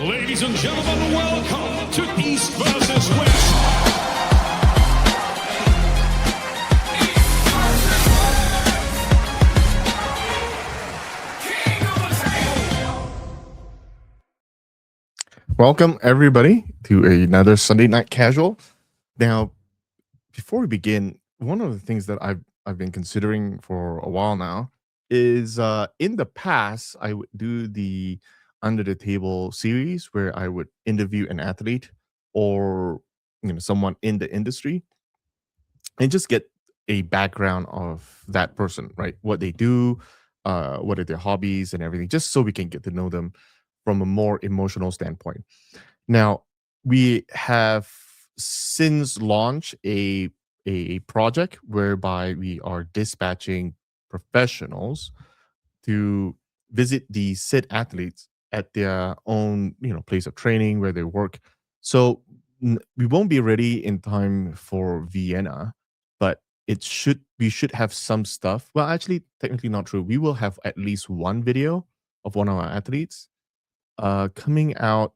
Ladies and gentlemen, welcome to East versus West. Welcome everybody to another Sunday Night Casual. Now, before we begin, one of the things that I've been considering for a while now is in the past I would do the Under the Table series where I would interview an athlete or someone in the industry and just get a background of that person, right? What they do, what are their hobbies and everything, just so we can get to know them from a more emotional standpoint. Now, we have since launched a project whereby we are dispatching professionals to visit the SID athletes at their own place of training where they work. So we won't be ready in time for Vienna, but we should have some stuff. Well, actually, technically not true. We will have at least one video of one of our athletes coming out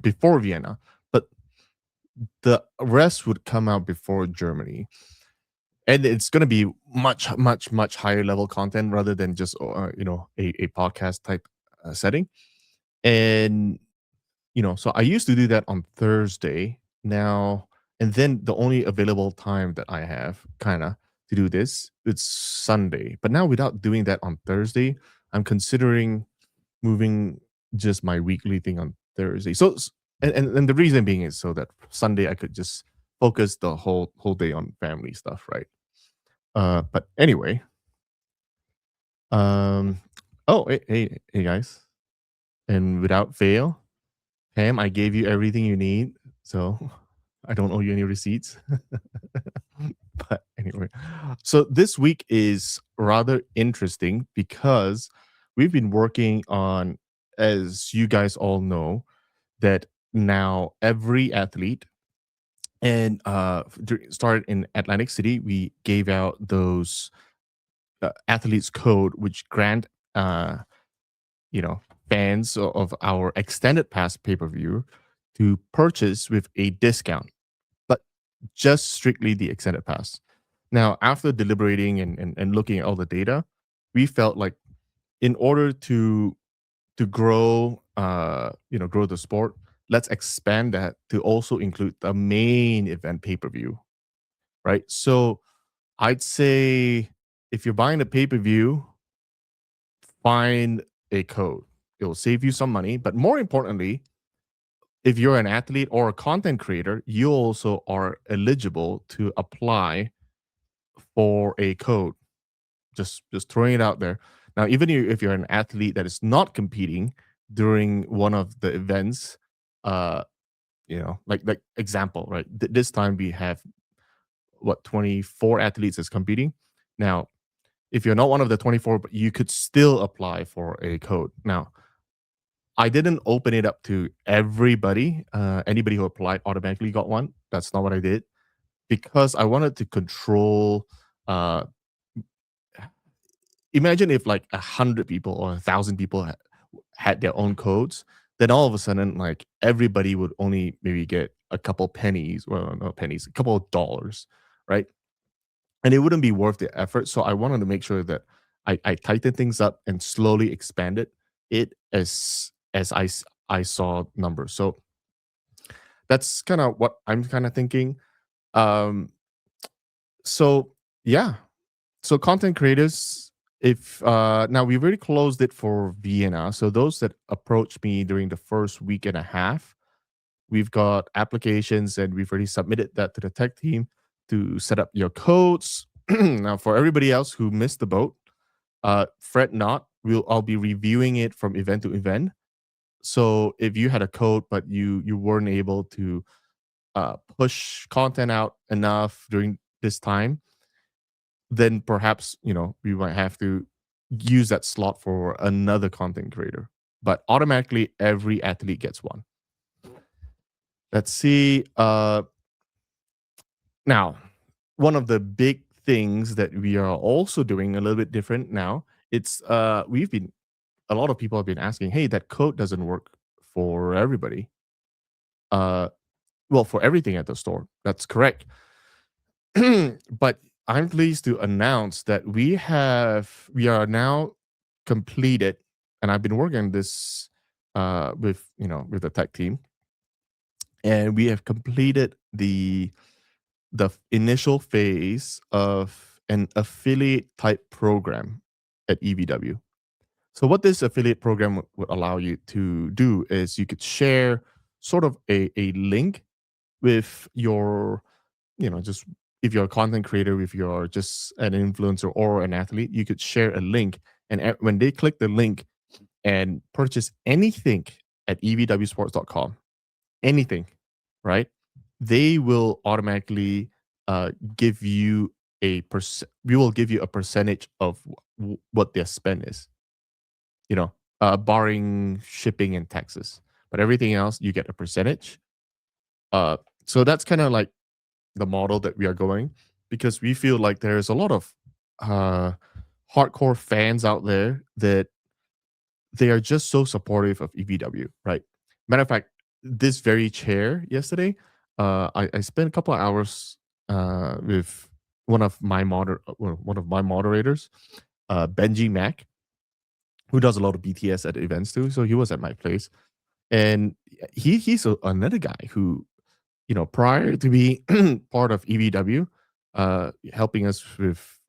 before Vienna, but the rest would come out before Germany. And it's going to be much, much, much higher level content rather than just a podcast type setting. And so I used to do that on Thursday now, and then the only available time that I have kind of to do this, it's Sunday. But now without doing that on Thursday, I'm considering moving just my weekly thing on Thursday. So and the reason being is so that Sunday I could just focus the whole day on family stuff, right? But anyway, oh hey guys, and without fail, Pam, I gave you everything you need, so I don't owe you any receipts. But anyway, so this week is rather interesting because we've been working on, as you guys all know, that now every athlete and started in Atlantic City, we gave out those athletes code which grant fans of our extended pass pay-per-view to purchase with a discount, but just strictly the extended pass. Now, after deliberating and looking at all the data, we felt like in order to grow grow the sport, let's expand that to also include the main event pay-per-view, right? So I'd say if you're buying the pay-per-view, find a code. It will save you some money, but more importantly, if you're an athlete or a content creator, you also are eligible to apply for a code. Just throwing it out there. Now, even if you're an athlete that is not competing during one of the events, like example, right? This time we have 24 athletes is competing. Now, if you're not one of the 24, but you could still apply for a code. Now, I didn't open it up to everybody. Anybody who applied automatically got one. That's not what I did because I wanted to control. Imagine if like 100 people or 1,000 people had their own codes, then all of a sudden, like everybody would only maybe get a couple pennies, well, not pennies, a couple of dollars, right? And it wouldn't be worth the effort. So I wanted to make sure that I tightened things up and slowly expanded it as I saw numbers. So that's kind of what I'm kind of thinking. So yeah, so content creators, if now we've already closed it for Vienna. So those that approached me during the first week and a half, we've got applications and we've already submitted that to the tech team to set up your codes. Now, for everybody else who missed the boat, fret not. I'll be reviewing it from event to event. So if you had a code but you weren't able to push content out enough during this time, then perhaps we might have to use that slot for another content creator. But automatically, every athlete gets one. Let's see. Now, one of the big things that we are also doing a little bit different now. It's a lot of people have been asking, hey, that code doesn't work for everybody. Uh, well, for everything at the store. That's correct. But I'm pleased to announce that we are now completed, and I've been working on this with with the tech team, and we have completed initial phase of an affiliate type program at EVW. So what this affiliate program would allow you to do is you could share sort of a link with your, just if you're a content creator, if you're just an influencer or an athlete, you could share a link. And when they click the link and purchase anything at evwsports.com, anything, right? They will automatically give you we will give you a percentage of what their spend is, barring shipping and taxes. But everything else, you get a percentage. Uh, so that's kind of like the model that we are going, because we feel like there's a lot of uh, hardcore fans out there that they are just so supportive of EVW, right? Matter of fact, this very chair yesterday, I spent a couple of hours with one of my moderators, Benji Mack, who does a lot of BTS at events too. So he was at my place, and he's another guy who, prior to being part of EVW, helping us with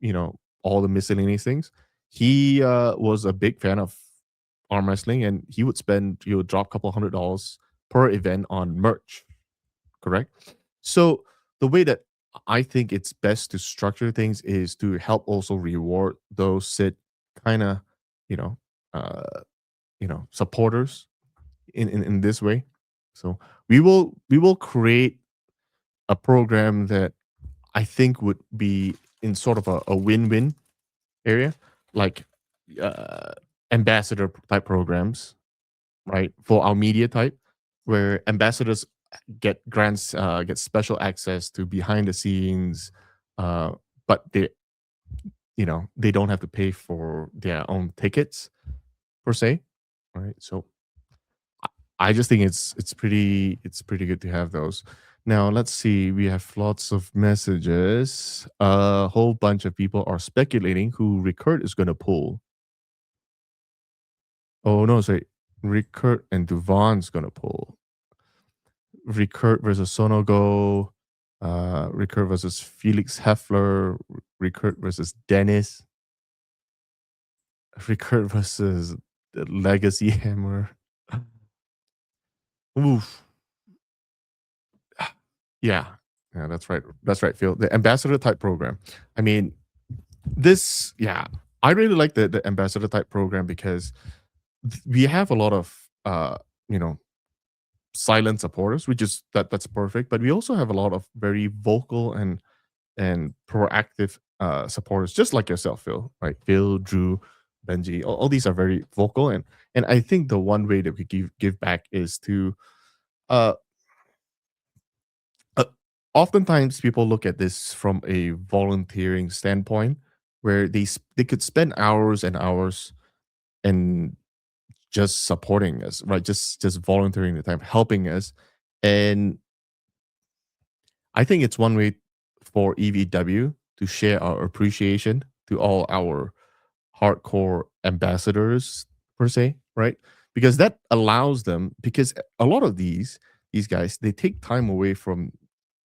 all the miscellaneous things, he was a big fan of arm wrestling, and he would drop a couple $100 per event on merch. Correct. So the way that I think it's best to structure things is to help also reward those sit kind of, you know, uh, supporters in this way. So we will create a program that I think would be in sort of a win-win area, like uh, ambassador type programs, right? For our media type, where ambassadors get special access to behind the scenes, uh, but they don't have to pay for their own tickets per se, right? So I just think it's pretty good to have those. Now let's see. We have lots of messages. A whole bunch of people are speculating who Rickert is going to pull. Oh no, sorry. Rickert and Duvon's going to pull. Rickert versus Sonogo. Rickert versus Felix Heffler. Rickert versus Dennis. Rickert versus the Legacy Hammer. Oof. Yeah. Yeah, that's right. That's right, Phil. The ambassador type program. I mean, yeah, I really like the ambassador type program because we have a lot of you know, silent supporters, which is that's perfect. But we also have a lot of very vocal and proactive supporters, just like yourself, Phil, right? Phil, Drew, Benji, all these are very vocal, and I think the one way that we give back is to uh Uh, oftentimes, people look at this from a volunteering standpoint, where they could spend hours and hours and just supporting us, right? Just volunteering the time, helping us, and I think it's one way for EVW to share our appreciation to all our hardcore ambassadors per se, right? Because that allows them, because a lot of these guys, they take time away from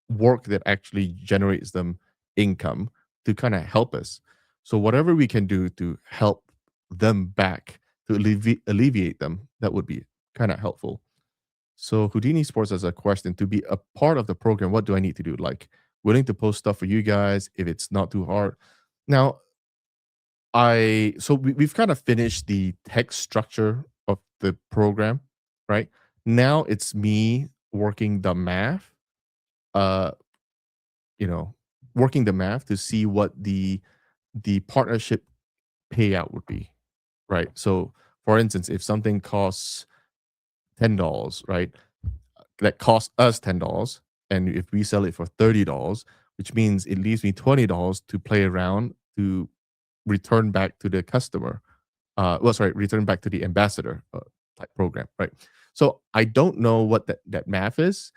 work that actually generates them income to kind of help us. So whatever we can do to help them back, to alleviate them, that would be kind of helpful. So Houdini Sports has a question: to be a part of the program, what do I need to do? Like, willing to post stuff for you guys if it's not too hard. Now, we've kind of finished the text structure of the program, right? Now it's me working the math, uh, you know, working the math to see what the partnership payout would be, right? So, for instance, if something costs $10, right, that costs us $10, and if we sell it for $30, which means it leaves me $20 to play around to return back to the customer. Well, sorry, return back to the ambassador type program, right? So I don't know what that math is.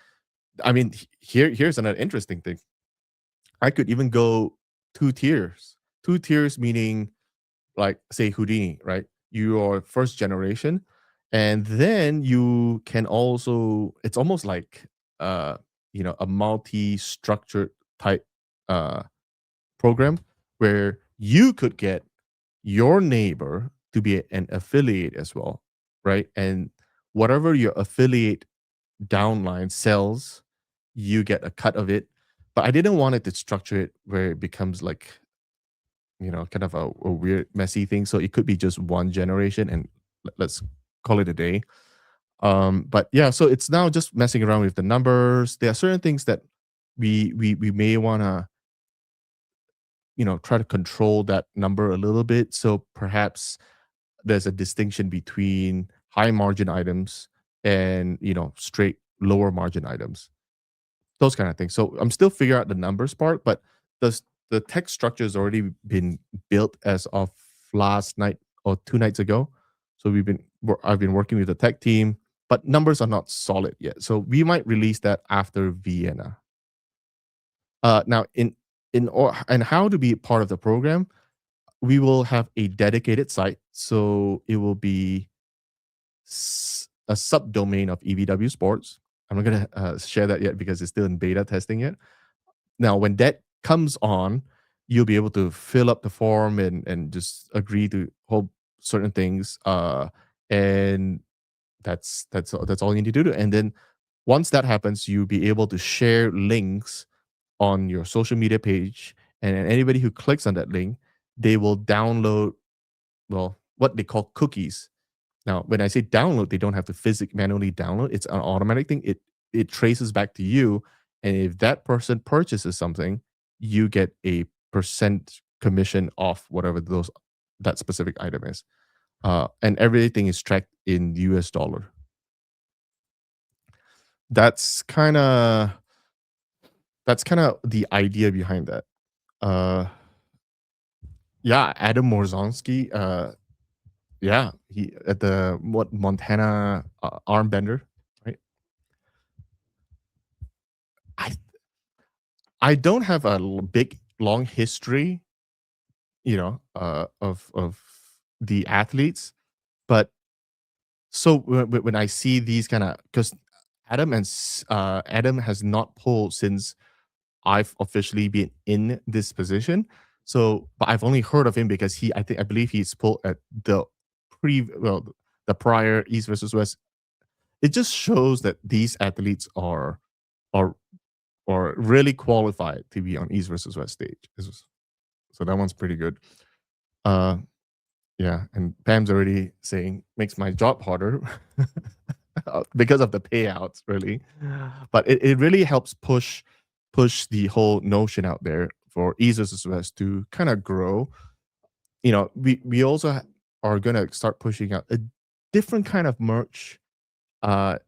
I mean, here's another interesting thing. I could even go 2 tiers. 2 tiers meaning like say Houdini, right? You are first generation, and then you can also it's almost like uh a multi-structured type uh program where you could get your neighbor to be an affiliate as well, right? And whatever your affiliate downline sells, you get a cut of it. But I didn't want it to structure it where it becomes like, kind of a weird, messy thing. So it could be just one generation and let's call it a day. But yeah, so it's now just messing around with the numbers. There are certain things that we may want to try to control that number a little bit. So perhaps there's a distinction between high margin items and straight lower margin items, those kind of things. So I'm still figuring out the numbers part, but the tech structure has already been built as of last night or 2 nights ago. So I've been working with the tech team, but numbers are not solid yet. So we might release that after Vienna. Now and how to be part of the program, we will have a dedicated site. So it will be a subdomain of EVW Sports. I'm not gonna share that yet because it's still in beta testing yet. Now, when that comes on, you'll be able to fill up the form and just agree to hold certain things. And that's all you need to do. And then once that happens, you'll be able to share links on your social media page, and then anybody who clicks on that link, they will download, well, what they call cookies. Now, when I say download, they don't have to physically manually download. It's an automatic thing. It traces back to you, and if that person purchases something, you get a percent commission off whatever that specific item is. And everything is tracked in US dollar. That's kind of the idea behind that. Uh, yeah, Adam Morzonski. Yeah, he at the Montana arm bender, right? I I don't have a big long history, of the athletes, but so when I see these kind of because Adam has not pulled since I've officially been in this position. So, but I've only heard of him because I believe he's pulled at the prior East versus West. It just shows that these athletes are really qualified to be on East versus West stage. So that one's pretty good. Uh, yeah, and Pam's already saying makes my job harder because of the payouts, really. But it really helps push the whole notion out there for East versus West to kind of grow. We also are gonna start pushing out a different kind of uh,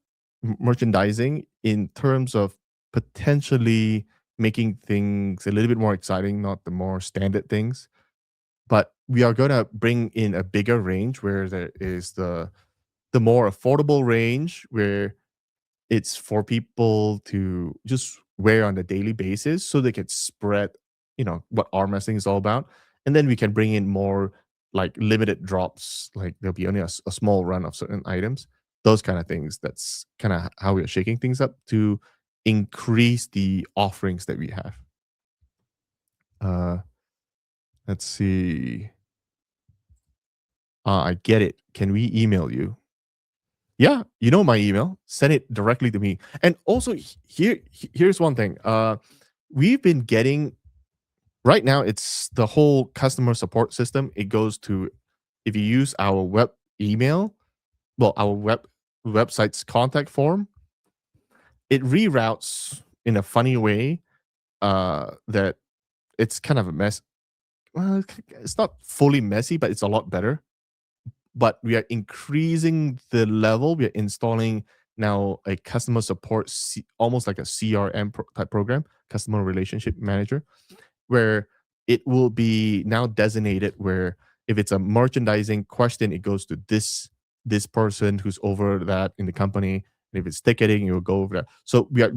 merchandising in terms of potentially making things a little bit more exciting, not the more standard things. But we are gonna bring in a bigger range where there is the more affordable range where it's for people to just wear on a daily basis so they can spread, what arm wrestling is all about. And then we can bring in more like limited drops, like there'll be only a small run of certain items, those kind of things. That's kind of how we're shaking things up to increase the offerings that we have. Uh, let's see. I get it. Can we email you? Yeah, you know my email. Send it directly to me. And also here's one thing. We've been getting right now it's the whole customer support system. It goes to if you use our web email, well, our website's contact form, it reroutes in a funny way that it's kind of a mess. Well, it's not fully messy, but it's a lot better. But we are increasing the level. We are installing now a customer support, almost like a CRM type program, customer relationship manager, where it will be now designated where if it's a merchandising question, it goes to this this person who's over that in the company. And if it's ticketing, you'll go over that. So we are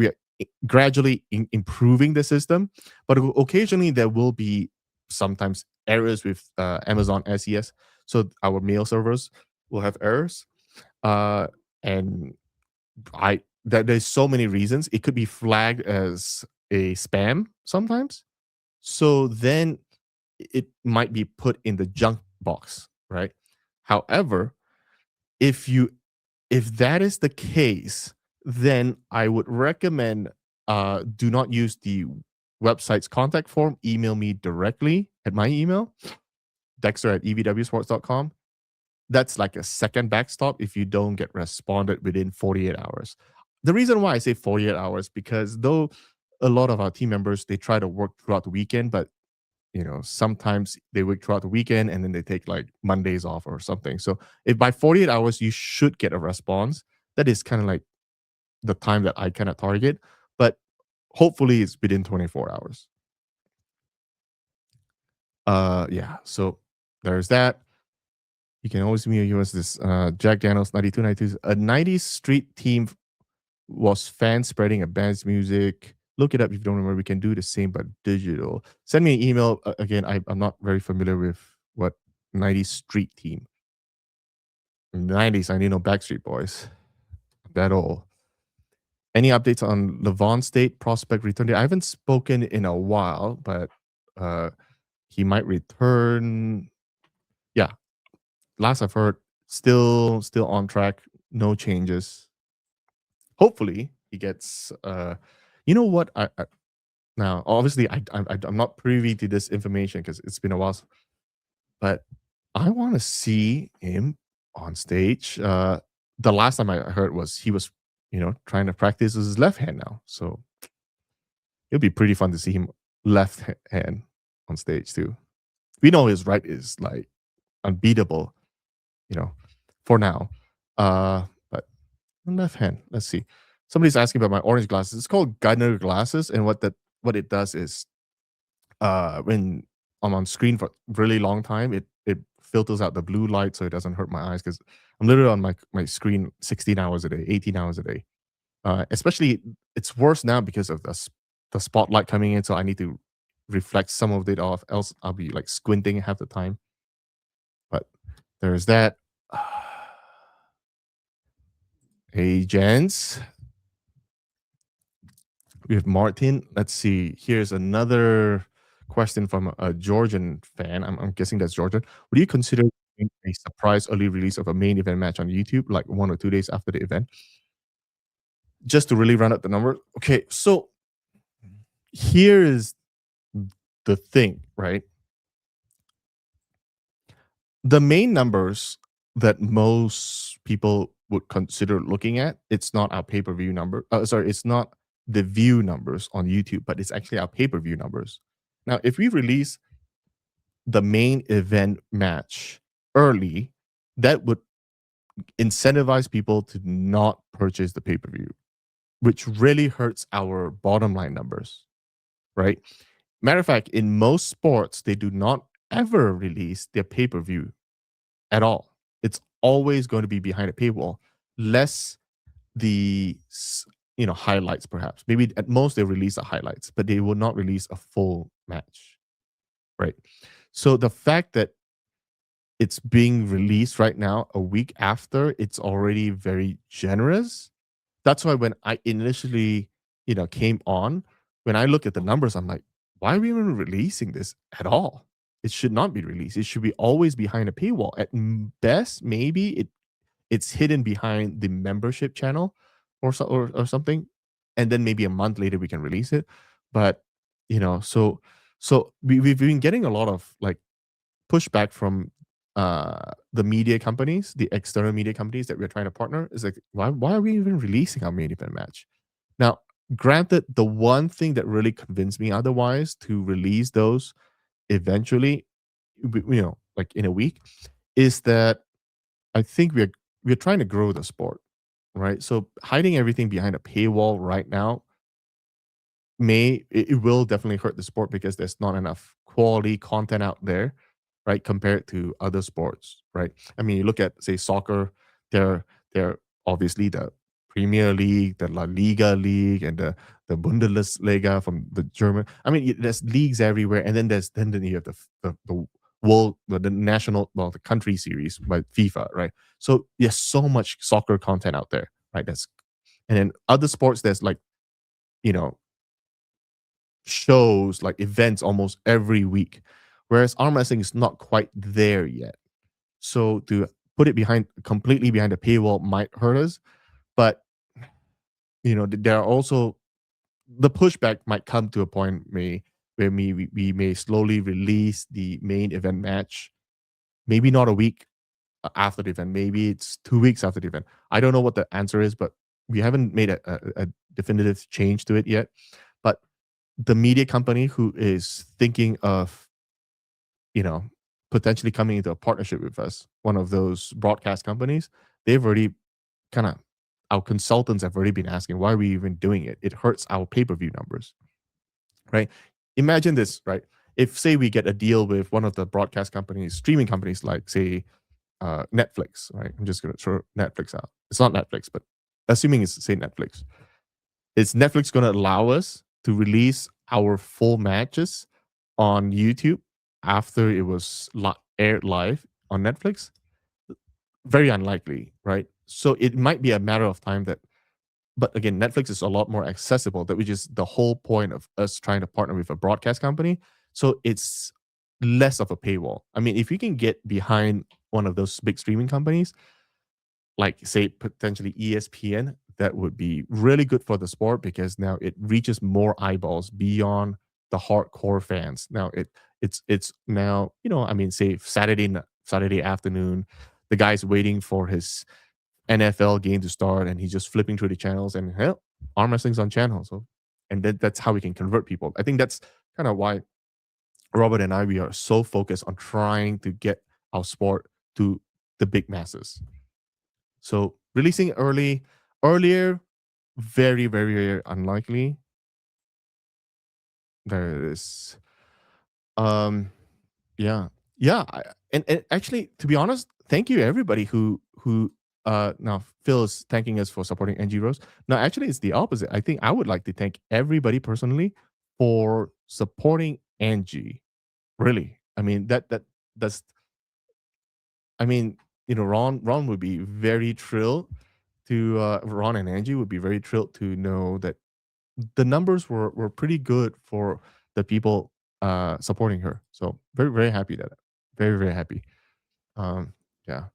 gradually improving the system, but occasionally there will be sometimes errors with Amazon SES. So our mail servers will have errors. Uh, and there's so many reasons. It could be flagged as a spam sometimes. So then it might be put in the junk box, right? However, if you if that is the case, then I would recommend do not use the website's contact form. Email me directly at my email, Dexter at evwsports.com. That's like a second backstop if you don't get responded within 48 hours. The reason why I say 48 hours, because though a lot of our team members they try to work throughout the weekend, but sometimes they work throughout the weekend and then they take like Mondays off or something. So if by 48 hours you should get a response, that is kind of like the time that I kind of target. But hopefully it's within 24 hours. Yeah. So there's that. You can always email us this Jack Daniels 9292. A 90s street team was fans spreading a band's music. Look it up if you don't remember. We can do the same but digital. Send me an email. Again, I'm not very familiar with what 90s street team. In the 90s, I need no Backstreet Boys. That all. Any updates on Levon State prospect return date? I haven't spoken in a while, but he might return. Yeah, last I've heard, still on track. No changes. Hopefully, he gets. You know what? Now, obviously, I'm not privy to this information because it's been a while, but I want to see him on stage. The last time I heard was he was, trying to practice with his left hand now. So it'll be pretty fun to see him left hand on stage too. We know his right is like unbeatable, you know, for now. But left hand, let's see. Somebody's asking about my orange glasses. It's called Gunner glasses, and what it does is when I'm on screen for a really long time, it filters out the blue light so it doesn't hurt my eyes because I'm literally on my screen 16 hours a day, 18 hours a day. Especially it's worse now because of the spotlight coming in, so I need to reflect some of it off, else I'll be like squinting half the time. But there's that. Hey, gents. We have Martin. Let's see. Here's another question from a Georgian fan. I'm guessing that's Georgian. Would you consider doing a surprise early release of a main event match on YouTube, like 1 or 2 days after the event, just to really run up the number? Okay, so here is the thing, right? The main numbers that most people would consider looking at, it's not our pay-per-view number. Sorry, it's not the view numbers on YouTube, but it's actually our pay-per-view numbers. Now, if we release the main event match early, that would incentivize people to not purchase the pay-per-view, which really hurts our bottom line numbers, right? Matter of fact, in most sports, they do not ever release their pay-per-view at all. It's always going to be behind a paywall, less the highlights perhaps. Maybe at most they release the highlights, but they will not release a full match, right? So the fact that it's being released right now a week after, it's already very generous. That's why when I initially, came on, when I look at the numbers, I'm like, why are we even releasing this at all? It should not be released. It should be always behind a paywall. At best, maybe it's hidden behind the membership channel or something, and then maybe a month later we can release it. But so we've been getting a lot of like pushback from the media companies, the external media companies that we're trying to partner. Is like, why are we even releasing our main event match? Now, granted, the one thing that really convinced me otherwise to release those eventually, like in a week, is that I think we're trying to grow the sport, right? So hiding everything behind a paywall right now it will definitely hurt the sport because there's not enough quality content out there, right? Compared to other sports, right? I mean, you look at say soccer, They're obviously the Premier League, the La Liga League, and the Bundesliga from the German. I mean, there's leagues everywhere, and then you have the world, the national, well, the country series by FIFA, right? So there's so much soccer content out there, right? That's and then other sports, there's like you know shows like events almost every week, whereas arm wrestling is not quite there yet. So to put it behind completely behind the paywall might hurt us, but there are also the pushback might come to a point where we may slowly release the main event match, maybe not a week after the event, maybe it's 2 weeks after the event. I don't know what the answer is, but we haven't made a definitive change to it yet. But the media company who is thinking of you know, potentially coming into a partnership with us, one of those broadcast companies, they've already kind of our consultants have already been asking why are we even doing it? It hurts our pay-per-view numbers, right? Imagine this, right? If say we get a deal with one of the broadcast companies, streaming companies like say Netflix, right? I'm just gonna throw Netflix out. It's not Netflix, but assuming it's say Netflix, is Netflix gonna allow us to release our full matches on YouTube after it was aired live on Netflix? Very unlikely, right? So it might be a matter of time that, but again, Netflix is a lot more accessible. That which is the whole point of us trying to partner with a broadcast company. So it's less of a paywall. I mean, if you can get behind one of those big streaming companies, like say potentially ESPN, that would be really good for the sport because now it reaches more eyeballs beyond the hardcore fans. Now it's now I mean say Saturday afternoon, the guy's waiting for his NFL game to start and he's just flipping through the channels and hell, arm wrestling's on channel. So and that's how we can convert people. I think that's kind of why Robert and I we are so focused on trying to get our sport to the big masses. So releasing earlier, very, very, very unlikely. There it is. Um, yeah, yeah. And actually, to be honest, thank you everybody who now Phil is thanking us for supporting NG Rose. No, actually, it's the opposite. I think I would like to thank everybody personally for supporting Angie. Really, I mean that's I mean Ron would be very thrilled to Ron and Angie would be very thrilled to know that the numbers were pretty good for the people supporting her. So very very happy that very very happy. Um, yeah.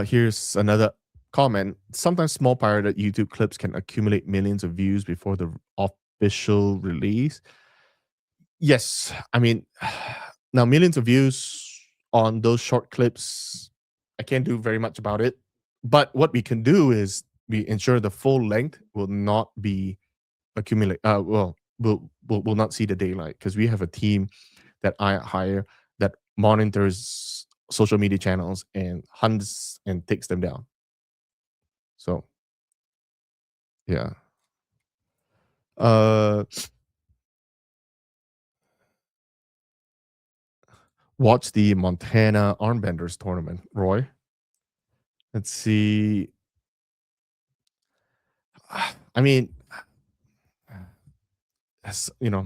Here's another comment. Sometimes small pirated YouTube clips can accumulate millions of views before the official release. Yes, I mean, now millions of views on those short clips, I can't do very much about it. But what we can do is we ensure the full length will not be accumulate. Well, will not see the daylight because we have a team that I hire that monitors social media channels and hunts and takes them down. So yeah. Uh, watch the Montana Armbenders tournament, Roy. Let's see. I mean,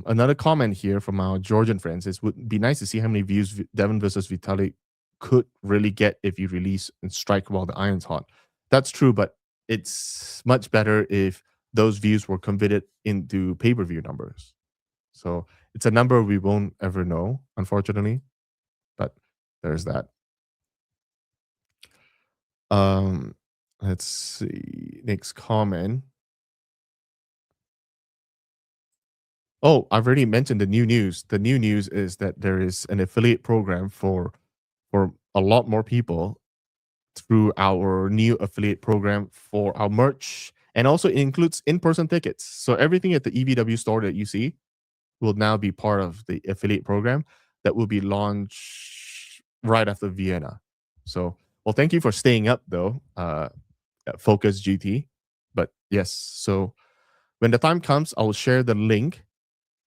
another comment here from our Georgian friends is would be nice to see how many views Devon versus Vitalik could really get if you release and strike while the iron's hot. That's true, but it's much better if those views were converted into pay-per-view numbers. So it's a number we won't ever know, unfortunately. But there's that. Um, let's see. Next comment. Oh, I've already mentioned the new news. The new news is that there is an affiliate program for a lot more people through our new affiliate program for our merch, and also it includes in-person tickets. So everything at the EVW store that you see will now be part of the affiliate program that will be launched right after Vienna. So, well, thank you for staying up though, Focus GT. But yes, so when the time comes, I will share the link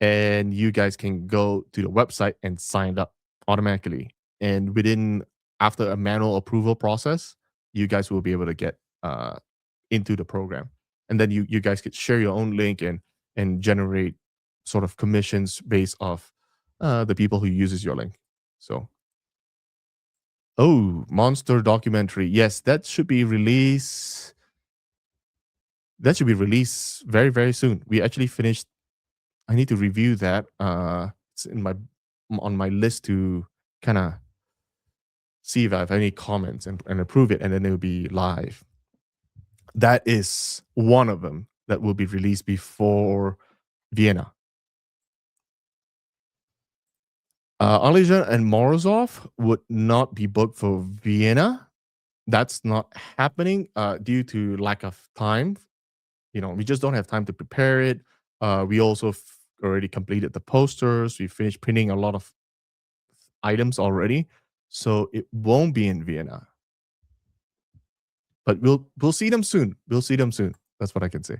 and you guys can go to the website and sign up automatically. And within after a manual approval process, you guys will be able to get into the program, and then you guys could share your own link and generate sort of commissions based off the people who uses your link. So, oh, monster documentary. Yes, that should be released. That should be released very very soon. We actually finished. I need to review that. It's in my on my list to kind of see if I have any comments and approve it, and then it'll be live. That is one of them that will be released before Vienna. Arlesia and Morozov would not be booked for Vienna. That's not happening due to lack of time. We just don't have time to prepare it. We also already completed the posters. We finished printing a lot of items already, so it won't be in Vienna. But we'll see them soon. We'll see them soon. That's what I can say.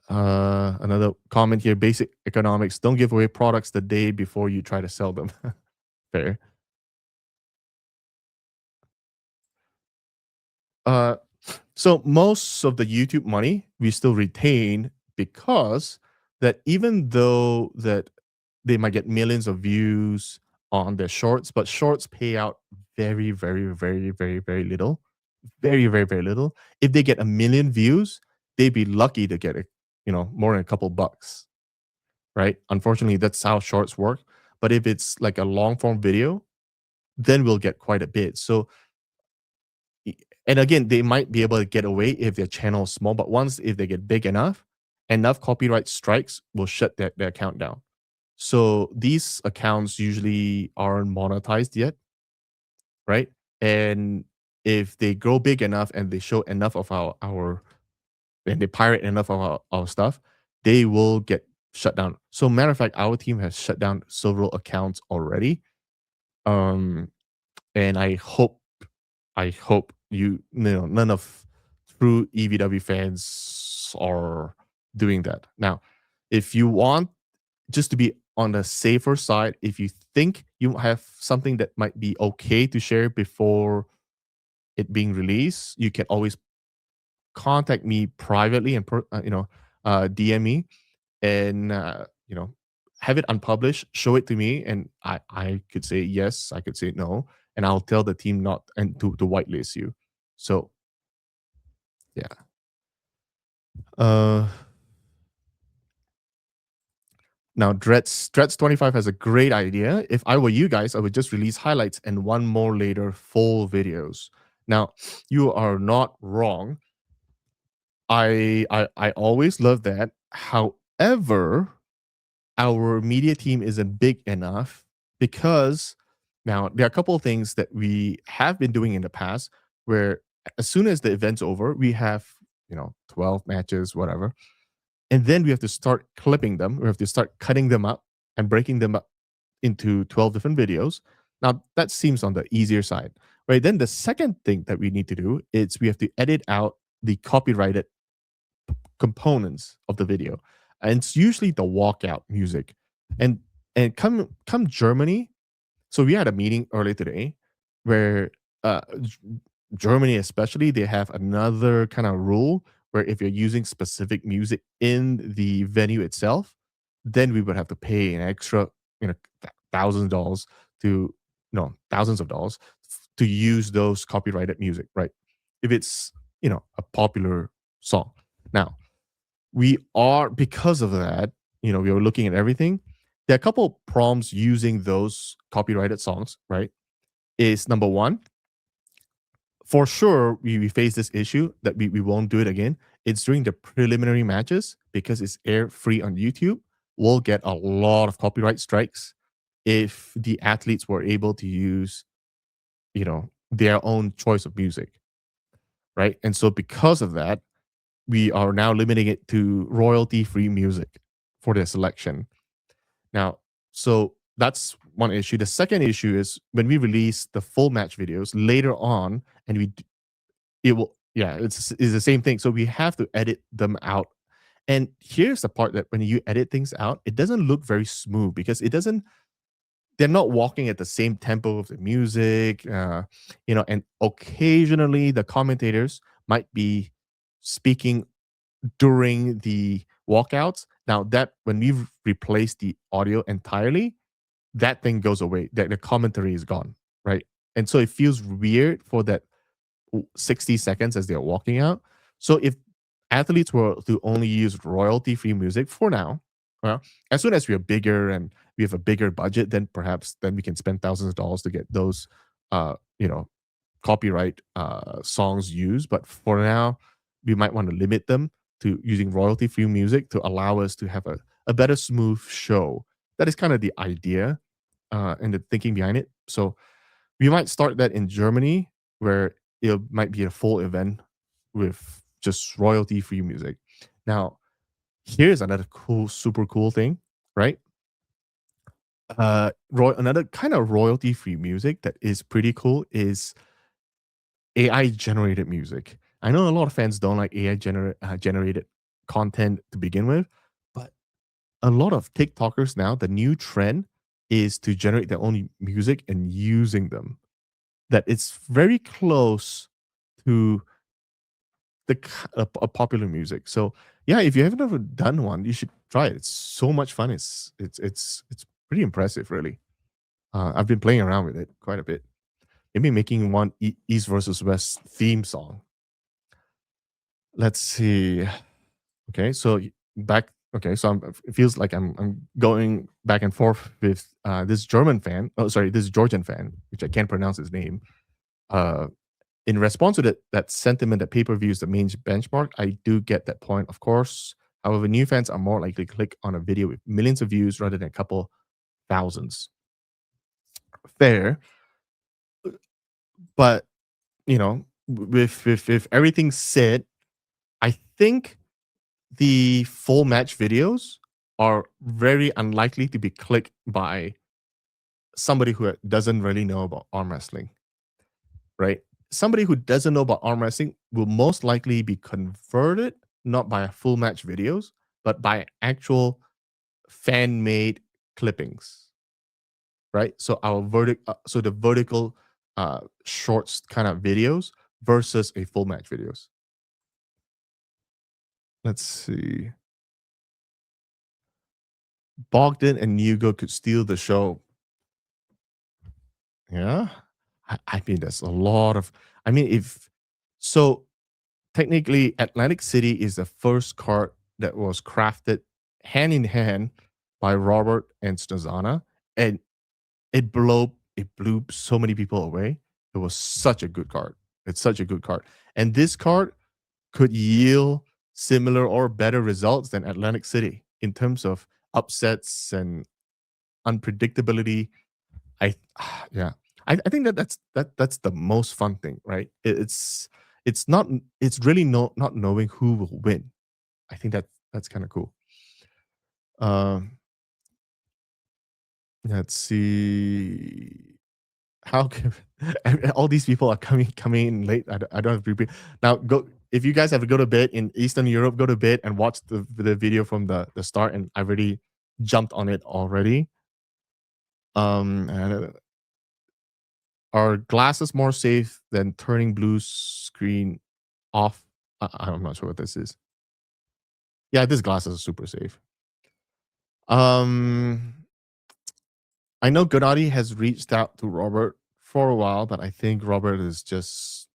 Another comment here: basic economics. Don't give away products the day before you try to sell them. Fair. So most of the YouTube money we still retain because that even though that they might get millions of views on their shorts, but shorts pay out very, very, very, very, very little. Very, very, very little. If they get a million views, they'd be lucky to get more than a couple bucks. Right? Unfortunately, that's how shorts work. But if it's like a long form video, then we'll get quite a bit. So and again, they might be able to get away if their channel is small, but once if they get big enough copyright strikes will shut their account down. So these accounts usually aren't monetized yet, right? And if they grow big enough and they show enough of our and they pirate enough of our stuff, they will get shut down. So matter of fact, our team has shut down several accounts already. And I hope none of true EVW fans are doing that. Now, if you want just to be on the safer side, if you think you have something that might be okay to share before it being released, you can always contact me privately and DM me and have it unpublished, show it to me, and I could say yes, I could say no, and I'll tell the team not and to whitelist you. So yeah. Uh Now Dreads 25 has a great idea. If I were you guys, I would just release highlights and one more later full videos. Now, you are not wrong. I always love that. However, our media team isn't big enough because now there are a couple of things that we have been doing in the past where as soon as the event's over, we have 12 matches, whatever. And then we have to start clipping them. We have to start cutting them up and breaking them up into 12 different videos. Now that seems on the easier side, right? Then the second thing that we need to do is we have to edit out the copyrighted components of the video, and it's usually the walkout music. And come Germany. So we had a meeting earlier today where Germany, especially, they have another kind of rule where if you're using specific music in the venue itself, then we would have to pay an extra, $1,000 to no thousands of dollars to use those copyrighted music, right? If it's a popular song. Now we are because of that, we are looking at everything. There are a couple problems using those copyrighted songs, right? Is number one, for sure we face this issue that we won't do it again. It's during the preliminary matches because it's air free on YouTube. We'll get a lot of copyright strikes if the athletes were able to use, their own choice of music, right? And so because of that, we are now limiting it to royalty free music for their selection. Now, so that's one issue. The second issue is when we release the full match videos later on, and it's the same thing. So we have to edit them out. And here's the part that when you edit things out, it doesn't look very smooth because it doesn't they're not walking at the same tempo of the music, and occasionally the commentators might be speaking during the walkouts. Now that when we've replaced the audio entirely, that thing goes away. That the commentary is gone, right? And so it feels weird for that 60 seconds as they're walking out. So if athletes were to only use royalty free music for now, well, as soon as we're bigger and we have a bigger budget, then perhaps then we can spend thousands of dollars to get those, uh, you know, copyright songs used. But for now, we might want to limit them to using royalty free music to allow us to have a better smooth show. That is kind of the idea and the thinking behind it. So we might start that in Germany, where it might be a full event with just royalty free music. Now, here's another cool, super cool thing, right? Another kind of royalty free music that is pretty cool is AI generated music. I know a lot of fans don't like AI generated content to begin with, but a lot of TikTokers now, the new trend is to generate their own music and using them. That it's very close to a popular music. So yeah, if you haven't ever done one, you should try it. It's so much fun. It's pretty impressive, really. I've been playing around with it quite a bit. Maybe making one East versus West theme song. Let's see. Okay, so back. Okay, so it feels like I'm going back and forth with this German fan. Oh, sorry, this Georgian fan, which I can't pronounce his name. Uh, in response to that sentiment that pay-per-view is the main benchmark, I do get that point, of course. However, new fans are more likely to click on a video with millions of views rather than a couple thousands. Fair, but with everything said, I think the full match videos are very unlikely to be clicked by somebody who doesn't really know about arm wrestling, right? Somebody who doesn't know about arm wrestling will most likely be converted not by full match videos, but by actual fan made clippings, right? So so the vertical shorts kind of videos versus a full match videos. Let's see. Bogdan and Hugo could steal the show. Yeah. I mean, there's a lot of. I mean, if so, technically, Atlantic City is the first card that was crafted hand in hand by Robert and Snozana, and it blew so many people away. It was such a good card. It's such a good card, and this card could yield similar or better results than Atlantic City in terms of upsets and unpredictability. I yeah. I think that's the most fun thing, right? It's not it's really not knowing who will win. I think that's kind of cool. Um, let's see. How can all these people are coming in late? I don't have to repeat. Now go if you guys have to go to bed in Eastern Europe, go to bed and watch the video from the start. And I've already jumped on it already. And are glasses more safe than turning blue screen off? I'm not sure what this is. Yeah, this glasses are super safe. Um, I know Gennady has reached out to Robert for a while, but I think Robert is just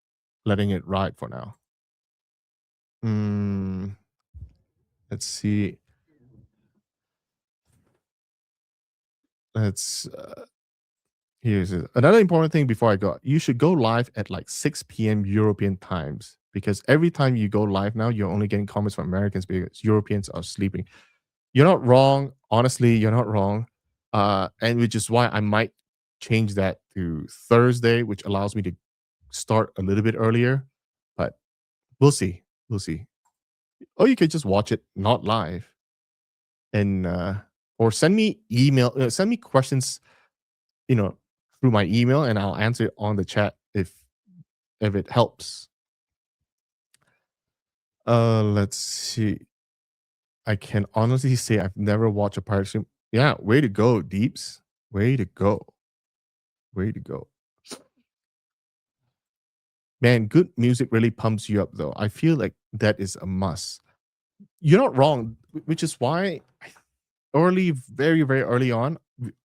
letting it ride for now. Mm, let's see. Let's Here's it. Another important thing before I go. You should go live at like 6 p.m. European times because every time you go live now, you're only getting comments from Americans because Europeans are sleeping. You're not wrong. Honestly, you're not wrong. And which is why I might change that to Thursday, which allows me to start a little bit earlier. But we'll see. We'll see. Or you could just watch it not live and or send me questions, you know, through my email and I'll answer it on the chat if it helps. Let's see. I can honestly say I've never watched a pirate stream. Yeah, way to go, Deeps. Way to go. Way to go. Man, good music really pumps you up though. I feel like that is a must. You're not wrong, which is why early, very, very early on,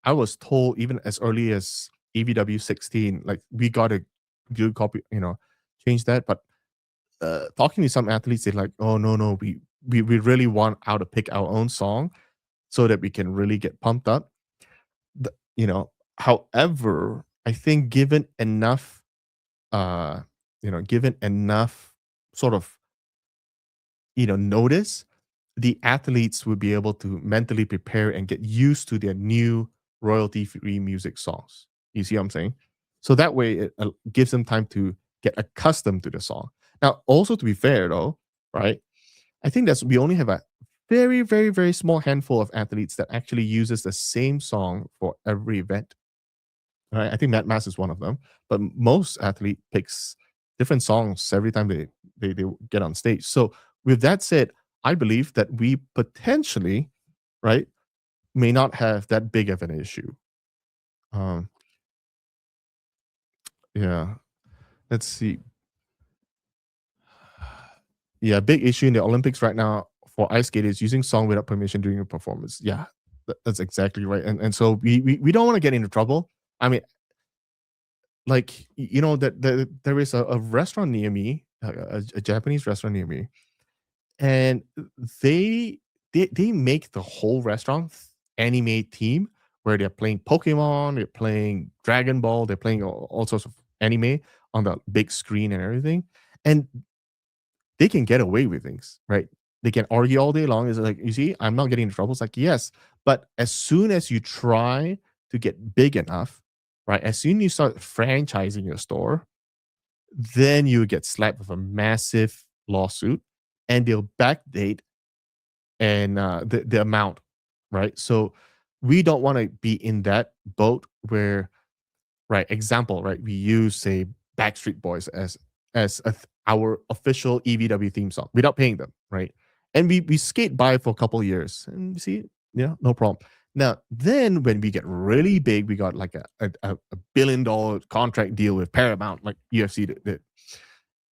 I was told even as early as EVW 16, like we gotta do copy, change that. But talking to some athletes, they're like, "Oh no, we really want how to pick our own song so that we can really get pumped up." The, however, I think uh, given enough sort of notice, the athletes would be able to mentally prepare and get used to their new royalty-free music songs. You see what I'm saying? So that way, it gives them time to get accustomed to the song. Now, also to be fair though, right? I think that's we only have a very, very, very small handful of athletes that actually uses the same song for every event. Right? I think Matt Mass is one of them, but most athlete picks different songs every time they get on stage. So with that said, I believe that we potentially, right, may not have that big of an issue. Um, yeah. Let's see. Yeah, big issue in the Olympics right now for ice skaters using song without permission during a performance. Yeah, that's exactly right. And so we don't want to get into trouble. I mean, like that there is a restaurant near me, a Japanese restaurant near me, and they they make the whole restaurant anime team where they're playing Pokemon, they're playing Dragon Ball, they're playing all sorts of anime on the big screen and everything, and they can get away with things, right? They can argue all day long. It's like, you see, I'm not getting in trouble. It's like, yes, but as soon as you try to get big enough, right? As soon as you start franchising your store, then you get slapped with a massive lawsuit and they'll backdate and the amount, right? So we don't want to be in that boat where, right, example, right, we use say Backstreet Boys as our official EVW theme song without paying them, right? And we skate by for a couple of years, and you see, yeah, no problem. Now, then when we get really big, we got like a $1 billion contract deal with Paramount, like UFC did.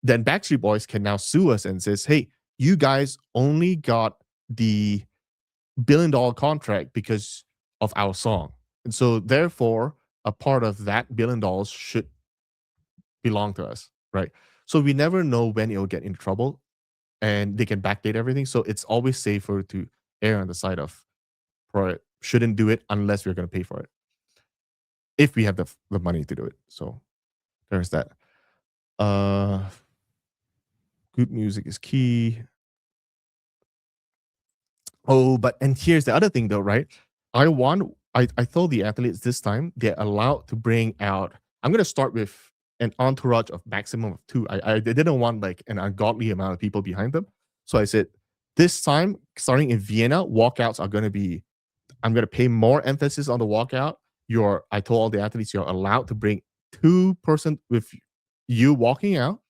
Then Backstreet Boys can now sue us and says, "Hey, you guys only got the $1 billion contract because of our song, and so therefore, a part of that $1 billion should belong to us, right?" So we never know when it'll get into trouble, and they can backdate everything. So it's always safer to err on the side of shouldn't do it unless we're going to pay for it if we have the money to do it. So there's that. Uh, good music is key. Oh, but and here's the other thing though, right? I told the athletes this time they're allowed to bring out. I'm gonna start with an entourage of maximum of two. I didn't want like an ungodly amount of people behind them. So I said, this time, starting in Vienna, walkouts are gonna be I'm gonna pay more emphasis on the walkout. I told all the athletes you're allowed to bring two-person with you walking out.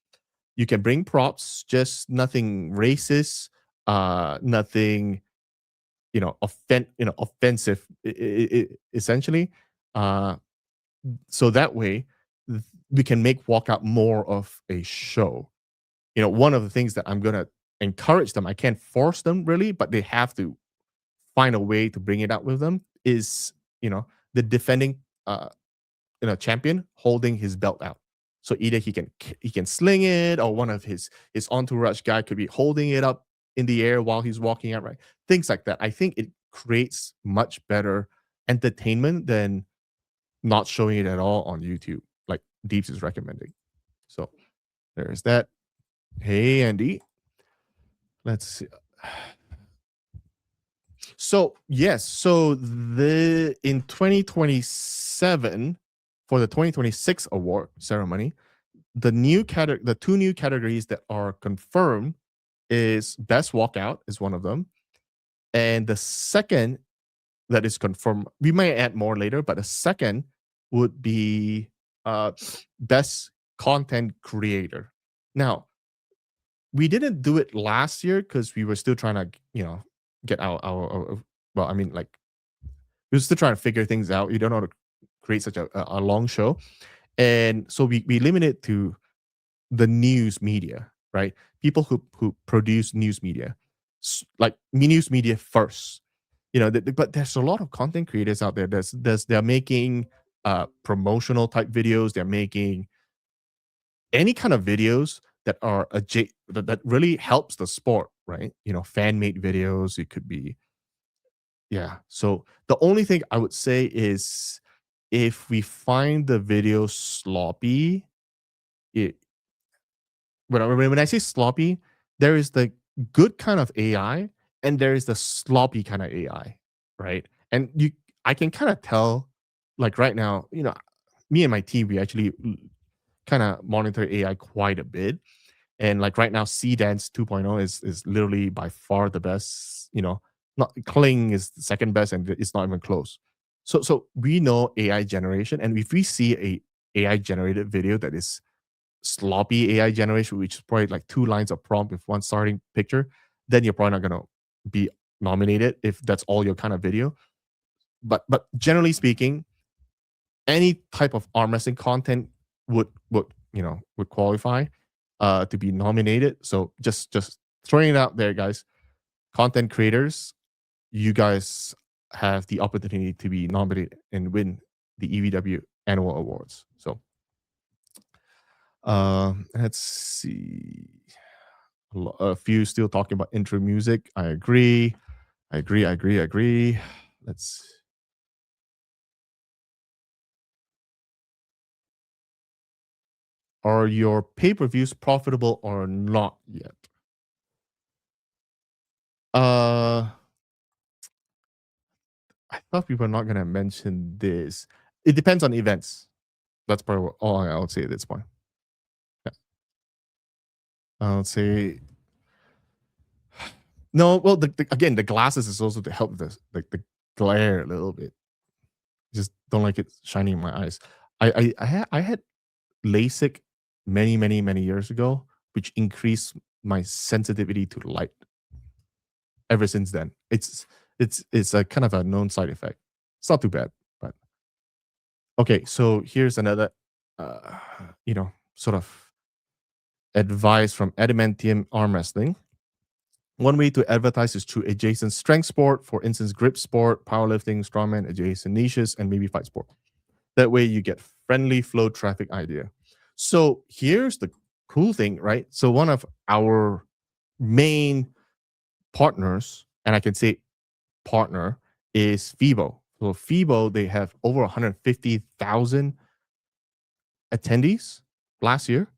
You can bring props, just nothing racist, nothing offensive essentially. Uh, so that way we can make walkout more of a show. One of the things that I'm gonna encourage them, I can't force them really, but they have to find a way to bring it out with them is, the defending champion holding his belt out. So either he can sling it, or one of his entourage guy could be holding it up in the air while he's walking out, right? Things like that. I think it creates much better entertainment than not showing it at all on YouTube, like Deeps is recommending. So there's that. Hey Andy, let's see. So yes, so the in 2027 for the 2026 award ceremony, the two new categories that are confirmed is best walkout is one of them, and the second that is confirmed, we might add more later, but the second would be uh best content creator. Now, we didn't do it last year because we were still trying to get our well, I mean, like, we're still trying to figure things out. You don't know how to create such a long show, and so we limit it to the news media, right? People who produce news media, like news media first. But there's a lot of content creators out there. They're making promotional type videos. They're making any kind of videos that are that really helps the sport, right? Fan made videos. It could be, yeah. So the only thing I would say is if we find the video sloppy, it when I say sloppy, there is the good kind of AI and there is the sloppy kind of AI, right? And I can kind of tell, like right now, me and my team, we actually kind of monitor AI quite a bit. And like right now, C Dance 2.0 is literally by far the best. Not Kling is the second best, and it's not even close. So we know AI generation, and if we see a AI generated video that is sloppy AI generation, which is probably like two lines of prompt with one starting picture, then you're probably not gonna be nominated if that's all your kind of video. But generally speaking, any type of arm wrestling content would qualify to be nominated. So just throwing it out there, guys. Content creators, you guys have the opportunity to be nominated and win the EVW annual awards. So let's see. A few still talking about intro music. I agree. Let's. Are your pay-per-views profitable or not yet? Uh, I thought we were not gonna mention this. It depends on events. That's probably all I would say at this point. Yeah. I would say no. Well, again, the glasses is also to help the glare a little bit. Just don't like it shining in my eyes. I had LASIK many years ago, which increased my sensitivity to light. Ever since then, it's a kind of a known side effect. It's not too bad, but okay. So here's another, uh, sort of advice from Adamantium Arm Wrestling. One way to advertise is through adjacent strength sport, for instance, grip sport, powerlifting, strongman, adjacent niches, and maybe fight sport. That way you get friendly flow traffic idea. So here's the cool thing, right? So one of our main partners, and I can say partner, is FIBO. So FIBO, they have over 150,000 attendees last year.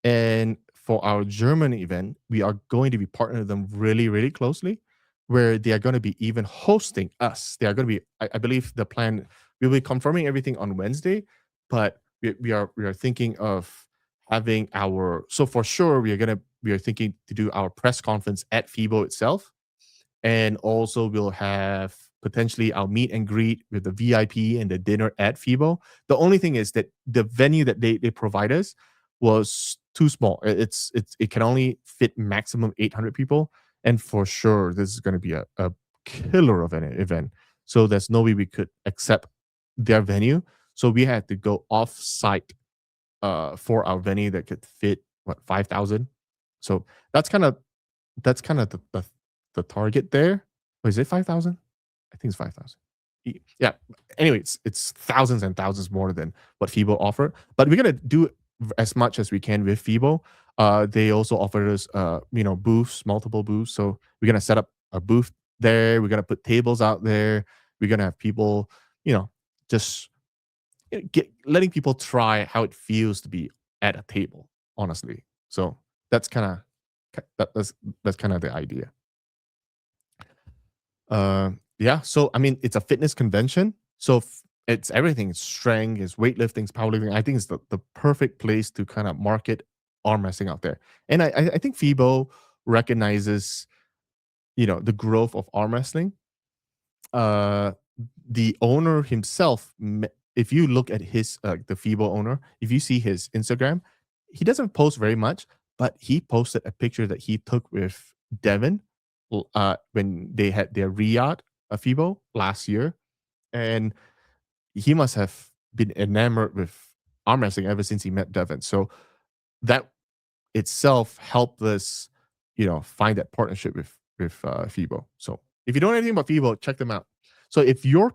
And for our German event, we are going to be partnering them really closely, where they are going to be even hosting us. They are going to be, I believe the plan, we'll be confirming everything on Wednesday, but we are thinking of having so for sure we are thinking to do our press conference at FIBO itself. And also we'll have potentially our meet and greet with the VIP and the dinner at FIBO. The only thing is that the venue that they provide us was too small. It can only fit maximum 800 people, and for sure this is going to be a killer of an event. So there's no way we could accept their venue. So we had to go off site for our venue that could fit 5,000. So that's kind of the target there. Or is it 5,000? I think it's 5,000. Yeah. Anyway, it's thousands and thousands more than what FIBO offer. But we're gonna do as much as we can with FIBO. They also offer us, booths, multiple booths. So we're gonna set up a booth there. We're gonna put tables out there. We're gonna have people, just letting people try how it feels to be at a table. Honestly, so that's kind of that's kind of the idea. Yeah. So I mean, it's a fitness convention, so it's everything. It's strength, it's weightlifting, it's powerlifting. I think it's the perfect place to kind of market arm wrestling out there. And I think FIBO recognizes the growth of arm wrestling. Uh, the owner himself, if you look at his the FIBO owner, if you see his Instagram, he doesn't post very much, but he posted a picture that he took with Devin when they had their Riyadh FIBO last year. and he must have been enamored with arm wrestling ever since he met Devin. So that itself helped us, find that partnership with FIBO. So if you don't know anything about FIBO, check them out. So if you're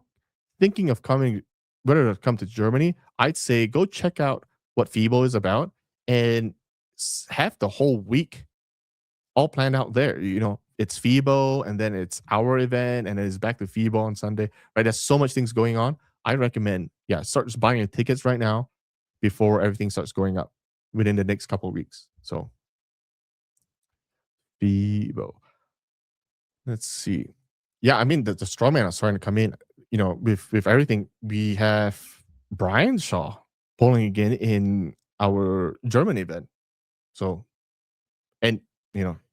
thinking of coming, whether to come to Germany, I'd say go check out what FIBO is about and have the whole week all planned out there. It's FIBO and then it's our event and then it's back to FIBO on Sunday. Right? There's so much things going on. I recommend, start just buying your tickets right now before everything starts going up within the next couple of weeks. So FIBO. Let's see. Yeah, I mean the strawman are starting to come in. With everything, we have Brian Shaw polling again in our German event. So, and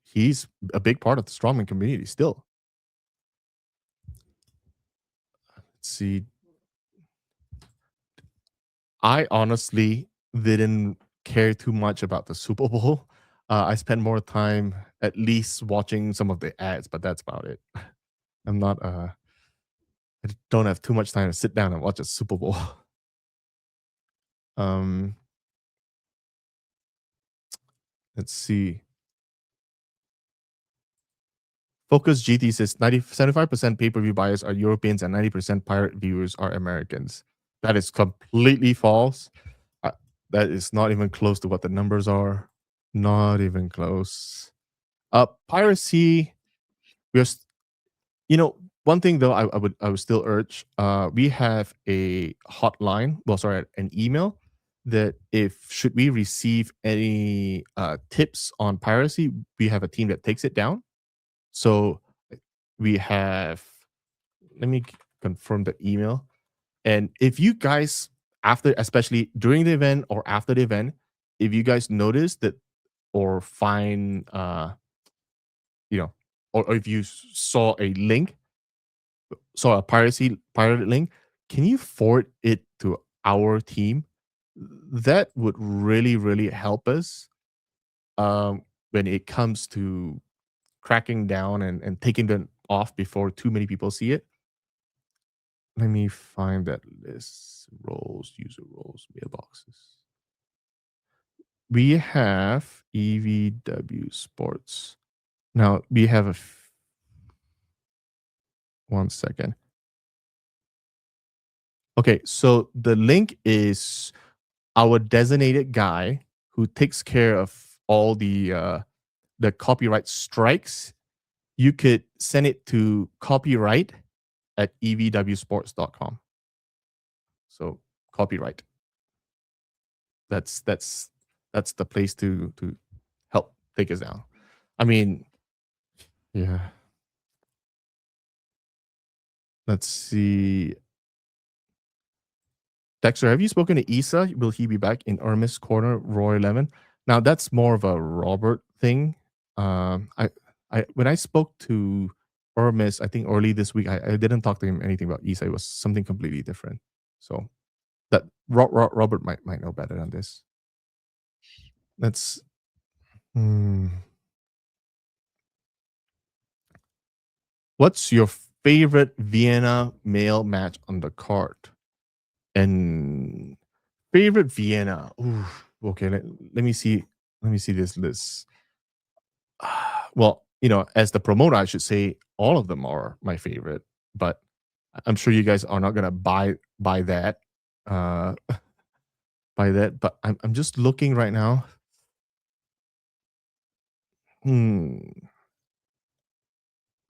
he's a big part of the strongman community still. Let's see. I honestly didn't care too much about the Super Bowl. I spent more time at least watching some of the ads, but that's about it. I'm not I don't have too much time to sit down and watch a Super Bowl. Um, let's see. Focus GT says 75% pay-per-view buyers are Europeans and 90% pirate viewers are Americans. That is completely false. Uh, that is not even close to what the numbers are. Not even close. Piracy. We're, one thing though, I would still urge. We have a hotline. Well, sorry, an email that if should we receive any tips on piracy, we have a team that takes it down. So we have, let me confirm the email. And if you guys, after, especially during the event or after the event, if you guys notice that or find, or if you saw a link, saw a pirated link, can you forward it to our team? That would really, really help us when it comes to cracking down and taking them off before too many people see it. Let me find that list. Roles, user roles, mailboxes. We have EVW Sports. Now we have 1 second. Okay, so the link is our designated guy who takes care of all the copyright strikes. You could send it to copyright@evwsports.com. So copyright. That's the place to help take us down. I mean, yeah. Let's see. Dexter, have you spoken to Isa? Will he be back in Irma's corner, Roy 11? Now that's more of a Robert thing. I when I spoke to Hermes, I think early this week, I didn't talk to him anything about Isa. It was something completely different. So that Robert might know better than this. Let's. What's your favorite Vienna male match on the card? And favorite Vienna. Ooh, okay, let me see. Let me see this list. Well, as the promoter, I should say all of them are my favorite, but I'm sure you guys are not gonna buy that. Uh, buy that. But I'm just looking right now. I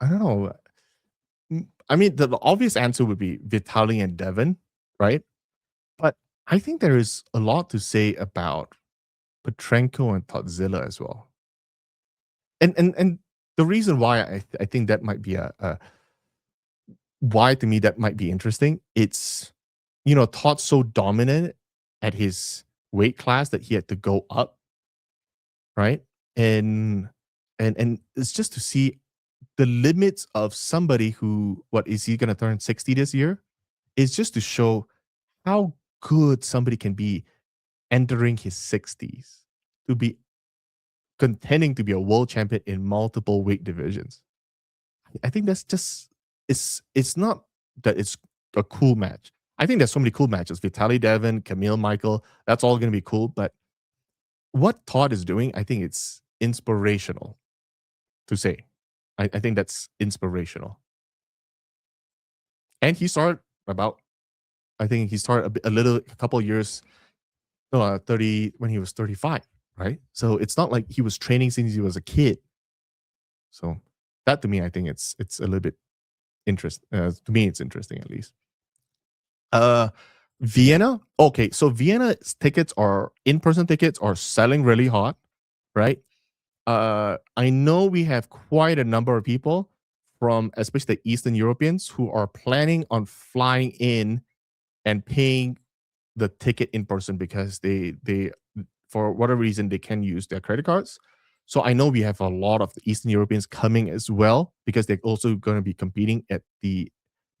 don't know. I mean, the obvious answer would be Vitali and Devon, right? But I think there is a lot to say about Petrenko and Todzilla as well. And the reason why I think that might be a why to me that might be interesting. It's Todd's so dominant at his weight class that he had to go up, right? And it's just to see the limits of somebody who, what is he going to turn 60 this year? Is just to show how good somebody can be entering his 60s to be contending to be a world champion in multiple weight divisions. I think that's just it's not that it's a cool match. I think there's so many cool matches. Vitaly Devin, Camille Michael, that's all gonna be cool. But what Todd is doing, I think it's inspirational to say. I think that's inspirational. And he started about, I think he started a couple of years, 30 when he was 35, right? So it's not like he was training since he was a kid. So that to me, I think it's a little bit interest. To me, it's interesting at least. Uh, Vienna. Okay, so Vienna tickets are in-person tickets are selling really hot, right? I know we have quite a number of people from especially the Eastern Europeans who are planning on flying in and paying the ticket in person because they for whatever reason they can use their credit cards. So I know we have a lot of the Eastern Europeans coming as well because they're also going to be competing at the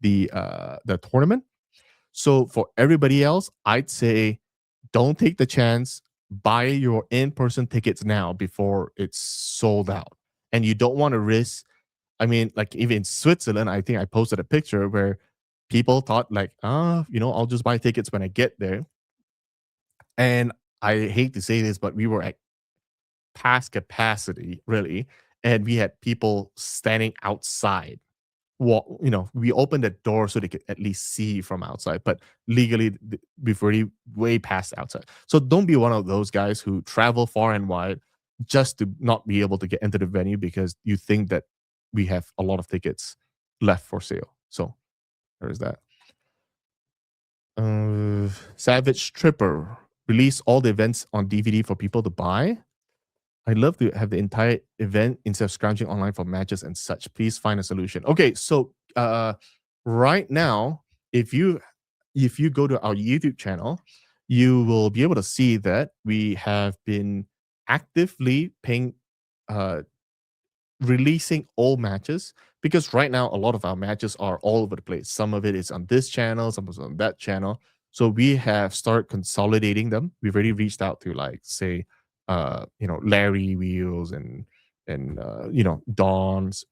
tournament. So for everybody else, I'd say don't take the chance. Buy your in-person tickets now before it's sold out. And you don't want to risk. I mean, like even in Switzerland, I think I posted a picture where people thought like, I'll just buy tickets when I get there. And I hate to say this, but we were at past capacity, really. And we had people standing outside. Well, we opened the door so they could at least see from outside, but legally we've already way past outside. So don't be one of those guys who travel far and wide just to not be able to get into the venue because you think that we have a lot of tickets left for sale. So there's that. Savage Tripper release all the events on DVD for people to buy. I'd love to have the entire event instead of scrounging online for matches and such. Please find a solution. Okay, so right now, if you go to our YouTube channel, you will be able to see that we have been actively paying uh, releasing all matches because right now a lot of our matches are all over the place. Some of it is on this channel, some of it on that channel. So we have started consolidating them. We've already reached out to like say Larry Wheels and Dawn's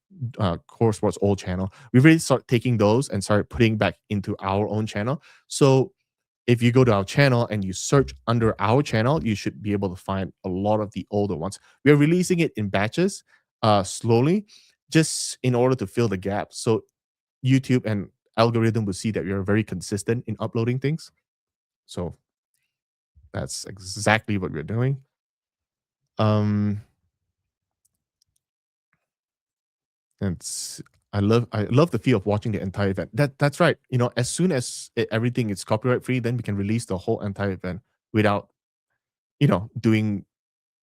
Core Sports old channel. We've already started taking those and started putting back into our own channel. So if you go to our channel and you search under our channel, you should be able to find a lot of the older ones. We are releasing it in batches, slowly, just in order to fill the gap. So YouTube and algorithm will see that we are very consistent in uploading things. So that's exactly what we're doing. Um, and I love the feel of watching the entire event. That's right. As soon as everything is copyright free, then we can release the whole entire event without doing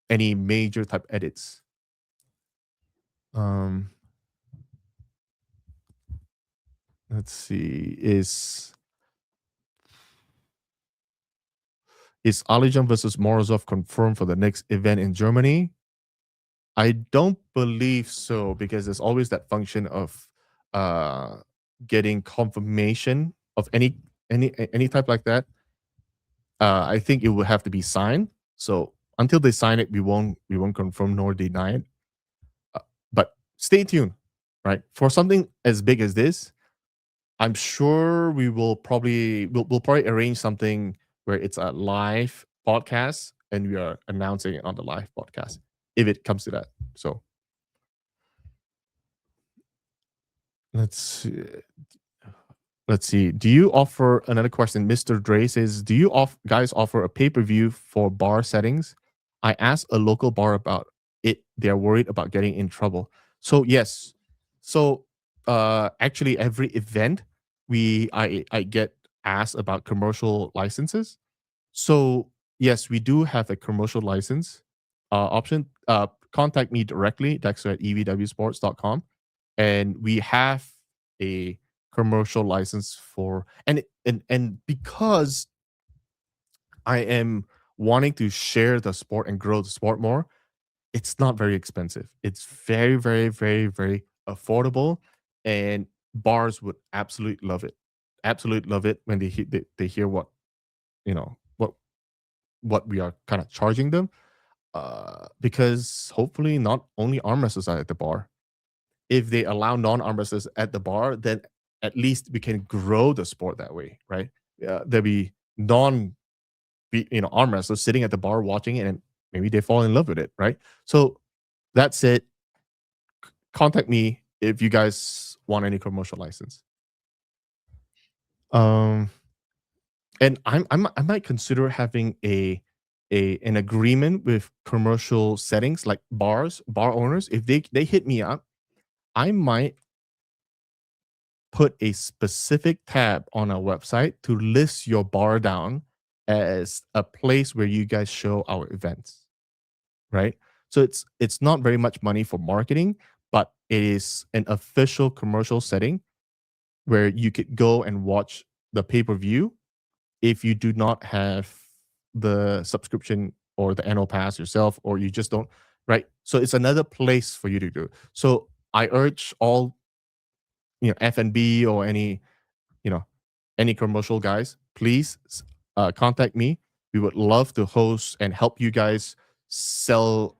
any major type edits. Um, let's see. Is Alijan versus Morozov confirmed for the next event in Germany? I don't believe so because there's always that function of uh getting confirmation of any type like that. I think it would have to be signed. So until they sign it, we won't confirm nor deny it. But stay tuned, right? For something as big as this, I'm sure we'll probably arrange something where it's a live podcast and we are announcing it on the live podcast if it comes to that. So let's see. Let's see. Do you offer another question? Mr. Dre says, "Do you guys offer a pay-per-view for bar settings?" I asked a local bar about it. They're worried about getting in trouble. So yes. So actually every event I get asked about commercial licenses. So yes, we do have a commercial license option. Contact me directly, Dexter at evwsports.com. And we have a commercial license for and because I am wanting to share the sport and grow the sport more, it's not very expensive. It's very, very, very, very affordable, and bars would absolutely love it. Absolutely love it when they hear what you know what we are kind of charging them. Because hopefully not only arm wrestlers are at the bar. If they allow non-arm wrestlers at the bar, then at least we can grow the sport that way, right? There'll be arm wrestlers sitting at the bar watching it, and maybe they fall in love with it, right? So that's it. Contact me if you guys want any commercial license. Um, and I might consider having an agreement with commercial settings like bar owners. If they hit me up, I might put a specific tab on our website to list your bar down as a place where you guys show our events, right? So it's not very much money for marketing, but it is an official commercial setting where you could go and watch the pay-per-view if you do not have the subscription or the annual pass yourself, or you just don't, right? So it's another place for you to do. So I urge all, F&B or any, you know, any commercial guys, please contact me. We would love to host and help you guys sell,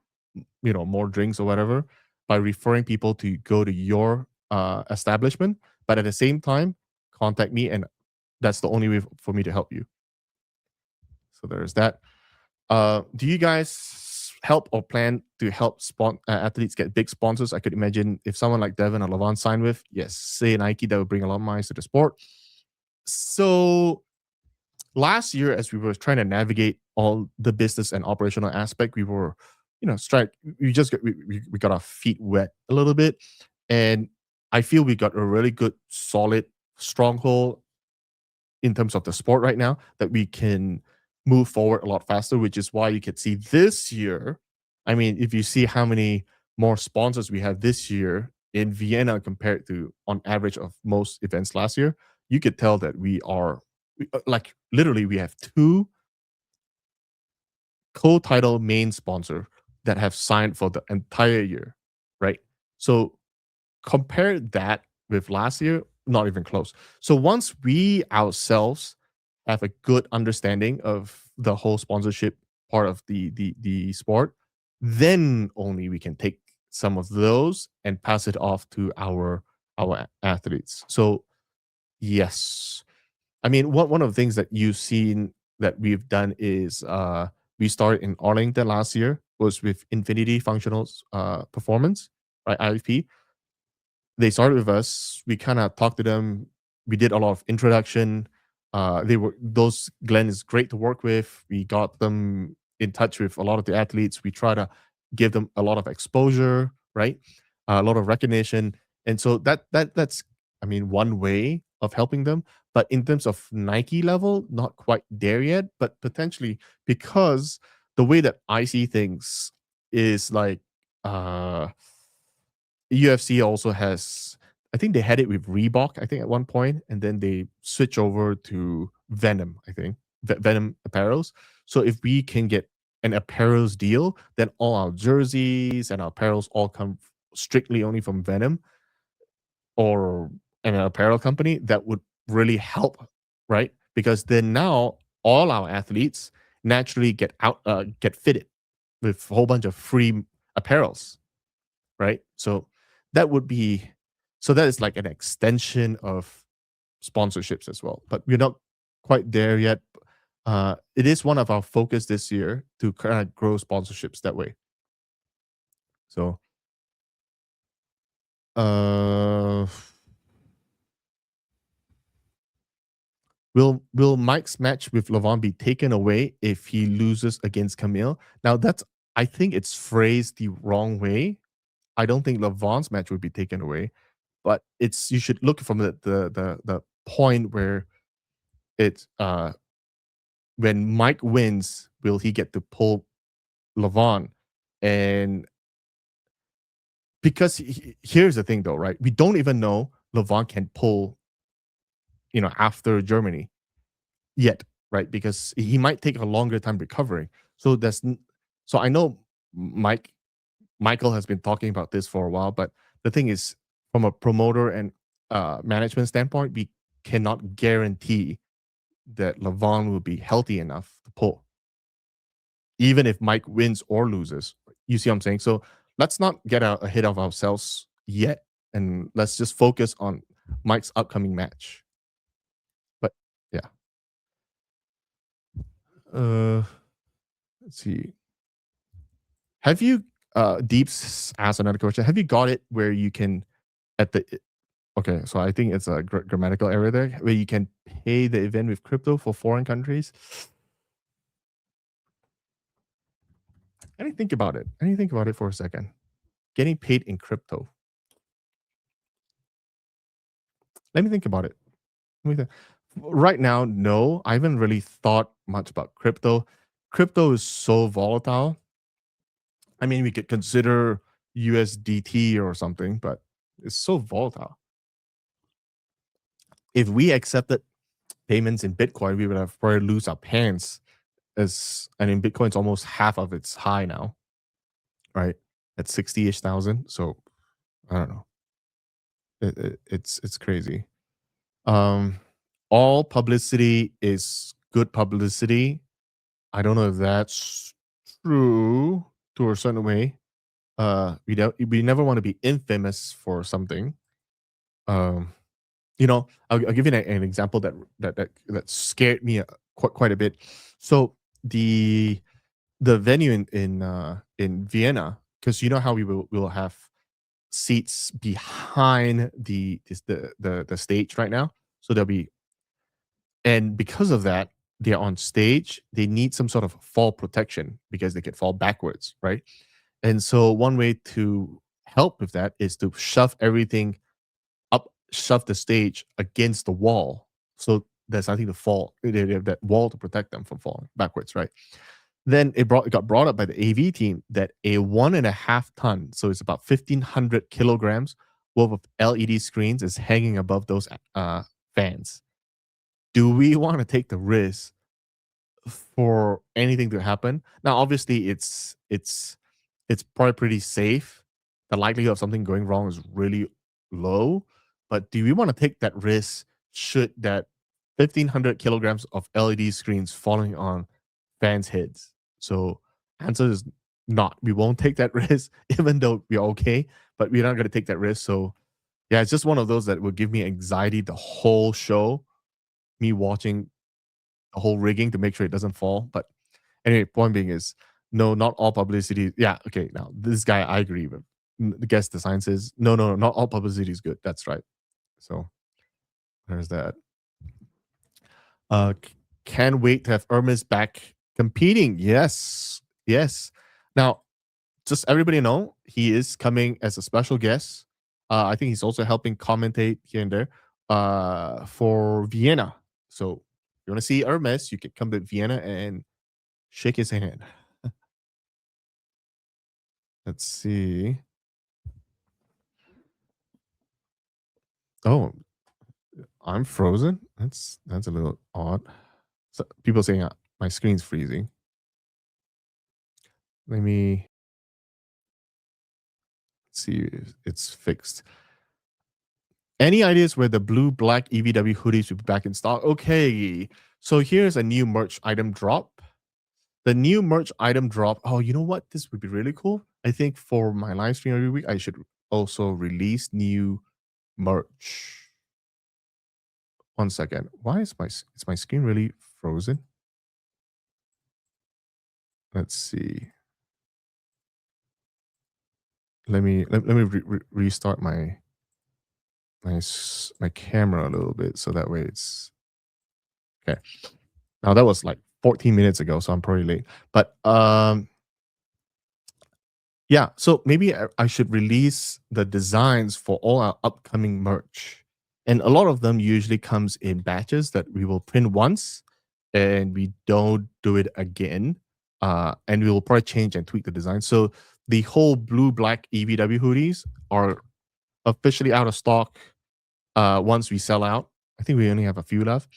more drinks or whatever by referring people to go to your establishment. But at the same time, contact me, and that's the only way for me to help you. So there's that. Do you guys help or plan to help athletes get big sponsors? I could imagine if someone like Devin or Lavon sign with, yes, say Nike, that would bring a lot of eyes to the sport. So last year, as we were trying to navigate all the business and operational aspect, we were, we just we got our feet wet a little bit, and I feel we got a really good, solid stronghold in terms of the sport right now that we can move forward a lot faster, which is why you could see this year. I mean, if you see how many more sponsors we have this year in Vienna compared to on average of most events last year, you could tell that like literally we have two co-title main sponsor that have signed for the entire year, right? So compare that with last year, not even close. So once we ourselves have a good understanding of the whole sponsorship part of the sport, then only we can take some of those and pass it off to our athletes. So yes, I mean, one of the things that you've seen that we've done is we started in Arlington last year was with Infinity Functional Performance, right? IFP. They started with us. We kind of talked to them. We did a lot of introduction. Glenn is great to work with. We got them in touch with a lot of the athletes. We try to give them a lot of exposure, right? A lot of recognition. And so that's I mean, one way of helping them. But in terms of Nike level, not quite there yet, but potentially, because the way that I see things is like UFC also has, I think they had it with Reebok, I think at one point, and then they switch over to Venom, I think, Venom apparels. So if we can get an apparels deal, then all our jerseys and our apparels all come strictly only from Venom or an apparel company. That would really help, right? Because then now all our athletes naturally get fitted with a whole bunch of free apparels, right? So that would be, so that is like an extension of sponsorships as well. But we're not quite there yet. It is one of our focus this year to kind of grow sponsorships that way. So, uh, will Mike's match with Lavon be taken away if he loses against Camille? Now that's, I think it's phrased the wrong way. I don't think Lavon's match would be taken away, but it's, you should look from the point where it's when Mike wins, will he get to pull Lavon? And because here's the thing though, right? We don't even know Lavon can pull, after Germany yet, right? Because he might take a longer time recovering. So so I know Michael has been talking about this for a while, but the thing is, from a promoter and management standpoint, we cannot guarantee that Lavon will be healthy enough to pull, even if Mike wins or loses. You see what I'm saying? So let's not get ahead of ourselves yet, and let's just focus on Mike's upcoming match. But yeah. Let's see. Have you Deeps asked another question. Have you got it where you can at the okay, so I think it's a grammatical error there where you can pay the event with crypto for foreign countries? I didn't think about it. I didn't think about it for a second. Getting paid in crypto. Let me think about it. Let me think. Right now, no, I haven't really thought much about crypto. Crypto is so volatile. I mean, we could consider USDT or something, but it's so volatile. If we accepted payments in Bitcoin, we would have probably lose our pants. As I mean, Bitcoin's almost half of its high now, right? At 60-ish thousand. So I don't know. It's crazy. Um, all publicity is good publicity. I don't know if that's true to a certain way. We never want to be infamous for something. Um, I'll give you an example that scared me quite a bit. So the venue in Vienna, because you know how we will have seats behind the stage right now. So there'll be and because of that, they're on stage. They need some sort of fall protection because they could fall backwards, right? And so one way to help with that is to shove the stage against the wall. So there's nothing to fall. They have that wall to protect them from falling backwards, right? Then it got brought up by the AV team that a 1.5 ton, so it's about 1,500 kilograms worth of LED screens is hanging above those fans. Do we want to take the risk for anything to happen? Now, obviously, it's probably pretty safe. The likelihood of something going wrong is really low. But do we want to take that risk should that 1,500 kilograms of LED screens falling on fans' heads? So answer is not. We won't take that risk, even though we're okay, but we're not going to take that risk. So yeah, it's just one of those that will give me anxiety the whole show. Me watching the whole rigging to make sure it doesn't fall. But anyway, point being is no, not all publicity. Yeah, okay. Now this guy, I agree with. The guest design says no, not all publicity is good. That's right. So there's that. Can't wait to have Hermes back competing. Yes, yes. Now, just everybody know he is coming as a special guest. I think he's also helping commentate here and there for Vienna. So if you want to see Hermes, you can come to Vienna and shake his hand. Let's see. Oh, I'm frozen. That's a little odd. So people saying my screen's freezing. Let me see if it's fixed. Any ideas where the blue black EVW hoodies will be back in stock? Okay, so here's a new merch item drop. The new merch item drop. Oh, you know what? This would be really cool. I think for my live stream every week, I should also release new merch. One second. Why is my screen really frozen? Let's see. Let me restart my camera a little bit so that way it's okay. Now that was like 14 minutes ago, so I'm probably late. But yeah, so maybe I should release the designs for all our upcoming merch. And a lot of them usually comes in batches that we will print once and we don't do it again. And we will probably change and tweak the design. So the whole blue black EVW hoodies are officially out of stock once we sell out. I think we only have a few left.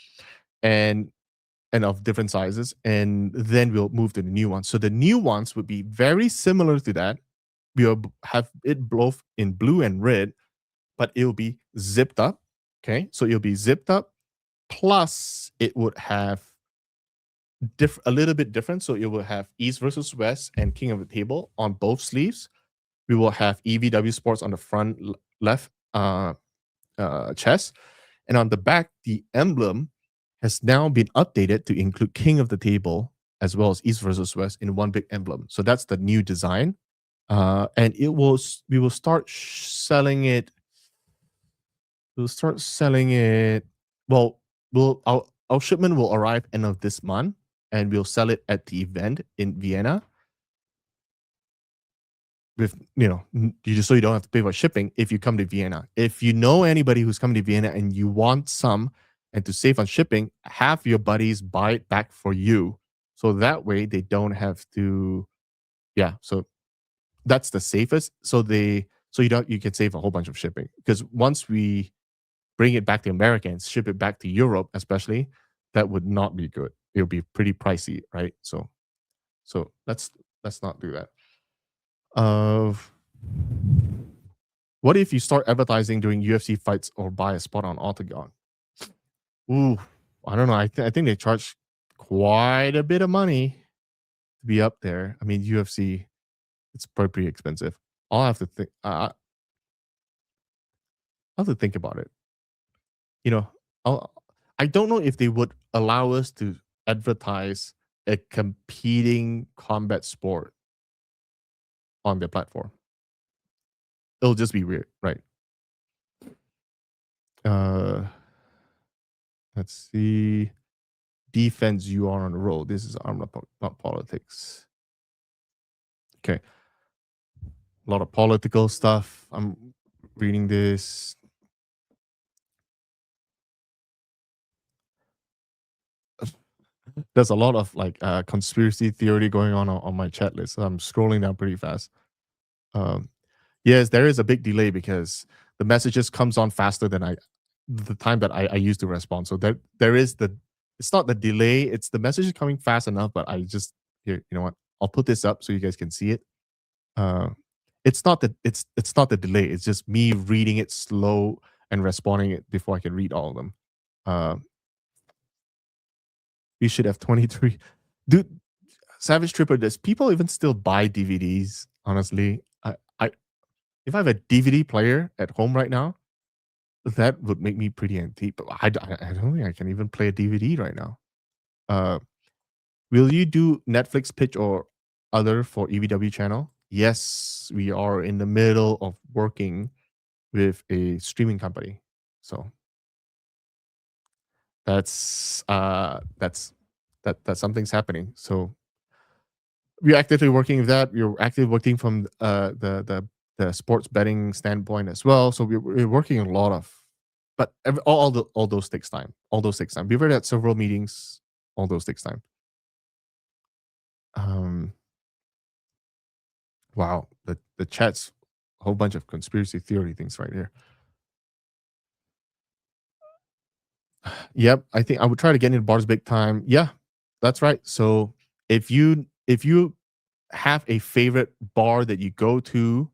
And of different sizes, and then we'll move to the new ones. So the new ones would be very similar to that. We'll have it both in blue and red, but it will be zipped up. Okay, so it'll be zipped up. Plus, it would have a little bit different. So it will have East versus West and King of the Table on both sleeves. We will have EVW Sports on the front left chest. And on the back, the emblem has now been updated to include King of the Table as well as East versus West in one big emblem. So that's the new design. And we will start selling it. We'll start selling it. Well, our shipment will arrive end of this month, and we'll sell it at the event in Vienna. With you just so you don't have to pay for shipping if you come to Vienna. If you know anybody who's coming to Vienna and you want some and to save on shipping, have your buddies buy it back for you. So that way they don't have to. Yeah, so that's the safest. You can save a whole bunch of shipping, because once we bring it back to America and ship it back to Europe, especially, that would not be good. It'll be pretty pricey, right? So let's not do that. What if you start advertising during UFC fights or buy a spot on Octagon? Ooh, I don't know. I think they charge quite a bit of money to be up there. I mean, UFC, it's pretty expensive. I'll have to think. I'll have to think about it. You know, I don't know if they would allow us to advertise a competing combat sport on their platform. It'll just be weird, right? Let's see. Defense, you are on the roll. This is armor, not politics. Okay. A lot of political stuff. I'm reading this. There's a lot of conspiracy theory going on my chat list. So I'm scrolling down pretty fast. Yes, there is a big delay because the messages comes on faster than the time that I use to respond. So there is it's not the delay, it's the message is coming fast enough, but I just here, you know what? I'll put this up so you guys can see it. It's not the delay, it's just me reading it slow and responding it before I can read all of them. We should have 23. Dude, Savage Tripper, does people even still buy DVDs? Honestly, if I have a DVD player at home right now, that would make me pretty antique. But I don't think I can even play a DVD right now. Will you do Netflix pitch or other for EVW channel? Yes, we are in the middle of working with a streaming company. So that's something's happening. So we're actively working with that. We're actively working from the sports betting standpoint as well. So we're working a lot of, but all those takes time. All those takes time. We've already had several meetings. All those takes time. Wow, the chat's a whole bunch of conspiracy theory things right here. Yep, I think I would try to get into bars big time. Yeah, that's right. So if you have a favorite bar that you go to,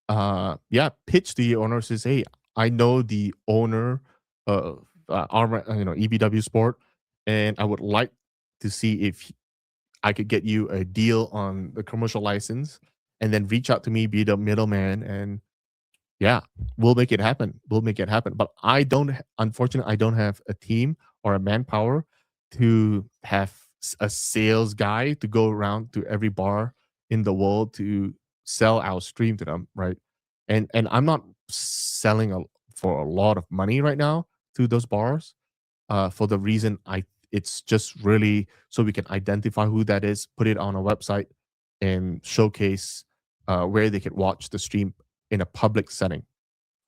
yeah, pitch the owner, says, hey, I know the owner of EBW Sport, and I would like to see if I could get you a deal on the commercial license, and then reach out to me, be the middleman, and yeah, we'll make it happen. We'll make it happen. But unfortunately, I don't have a team or a manpower to have a sales guy to go around to every bar in the world to sell our stream to them, right? And I'm not selling for a lot of money right now to those bars, for the reason it's just really so we can identify who that is, put it on a website, and showcase where they could watch the stream in a public setting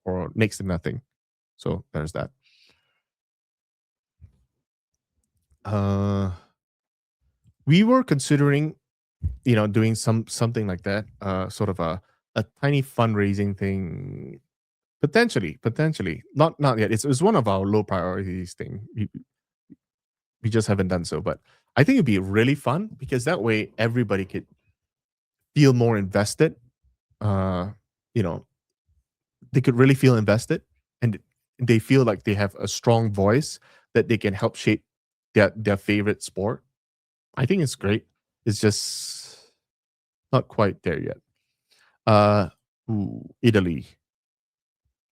or next to nothing. So there's that. We were considering, doing something like that, sort of a tiny fundraising thing, potentially, not yet. It's one of our low priorities thing. We just haven't done so, but I think it'd be really fun because that way everybody could feel more invested. You know, they could really feel invested, and they feel like they have a strong voice that they can help shape their favorite sport. I think it's great. It's just not quite there yet. Italy.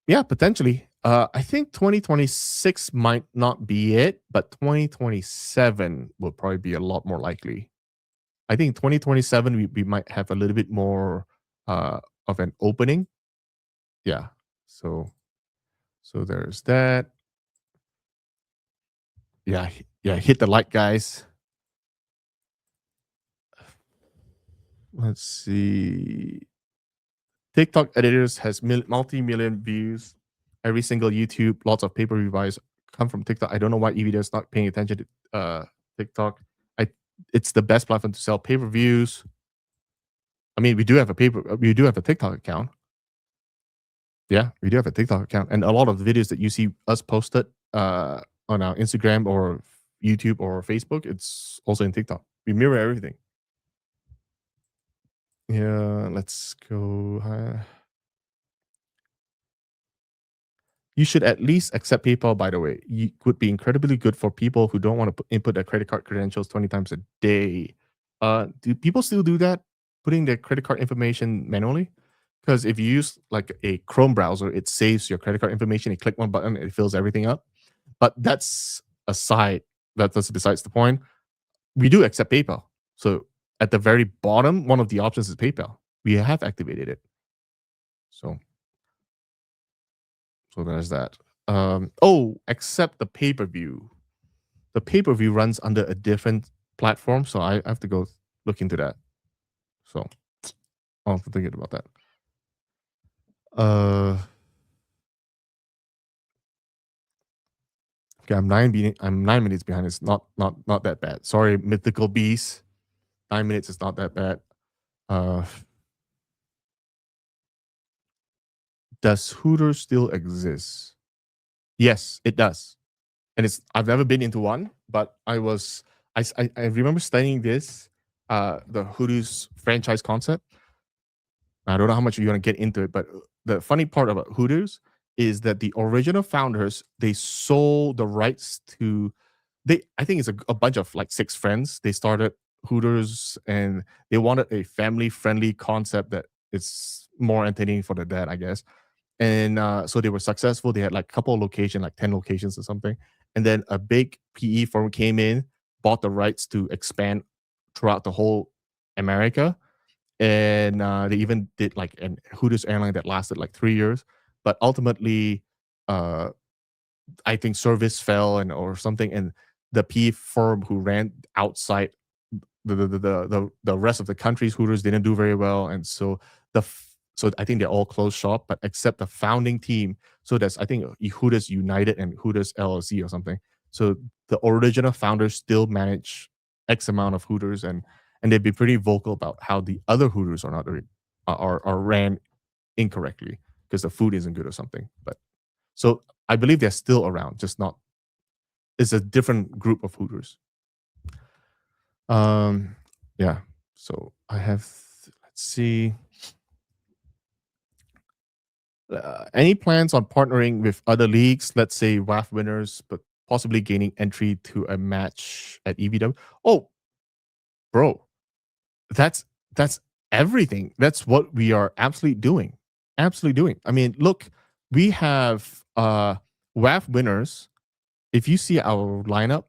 Yeah, potentially. I think 2026 might not be it, but 2027 will probably be a lot more likely. I think 2027 we might have a little bit more of an opening. Yeah. So there's that. Yeah, yeah, hit the like guys. Let's see. TikTok editors has multi-million views. Every single YouTube, lots of pay-per-view buys come from TikTok. I don't know why EVW is not paying attention to TikTok. I It's the best platform to sell pay-per-views. I mean, we do have a TikTok account. Yeah, we do have a TikTok account, and a lot of the videos that you see us posted on our Instagram or YouTube or Facebook, it's also in TikTok. We mirror everything. Yeah, let's go. You should at least accept PayPal, by the way. You would be incredibly good for people who don't want to input their credit card credentials 20 times a day. Do people still do that? Putting their credit card information manually? Because if you use like a Chrome browser, it saves your credit card information. You click one button, it fills everything up. But that's aside. That's besides the point. We do accept PayPal. So at the very bottom, one of the options is PayPal. We have activated it. So there's that. Except the pay-per-view. The pay-per-view runs under a different platform, so I have to go look into that. So I'll have to think about that. Okay, I'm 9 minutes behind. It's not that bad. Sorry, Mythical Beast. 9 minutes is not that bad. Does Hooters still exist? Yes, it does. And I've never been into one, but I remember studying this, the Hooters franchise concept. I don't know how much you want to get into it, but the funny part about Hooters is that the original founders, they sold the rights to I think it's a bunch of like six friends. They started Hooters and they wanted a family friendly concept that is more entertaining for the dad, I guess. And so they were successful. They had like a couple of locations, like 10 locations or something. And then a big PE firm came in, bought the rights to expand throughout the whole America. And they even did like an Hooters airline that lasted like 3 years. But ultimately, uh, I think service fell and or something, and the PE firm who ran outside the rest of the country's Hooters didn't do very well, and so so I think they all closed shop, but except the founding team. So that's I think Hooters United and Hooters LLC or something. So the original founders still manage X amount of Hooters, and they'd be pretty vocal about how the other Hooters are not are ran incorrectly because the food isn't good or something. But so I believe they're still around, just not. It's a different group of Hooters. Um, yeah. So I have. Let's see. Any plans on partnering with other leagues? Let's say WAF winners, but possibly gaining entry to a match at EVW. Oh, bro, that's that's everything. That's what we are absolutely doing. Absolutely doing. I mean, look, we have WAF winners. If you see our lineup,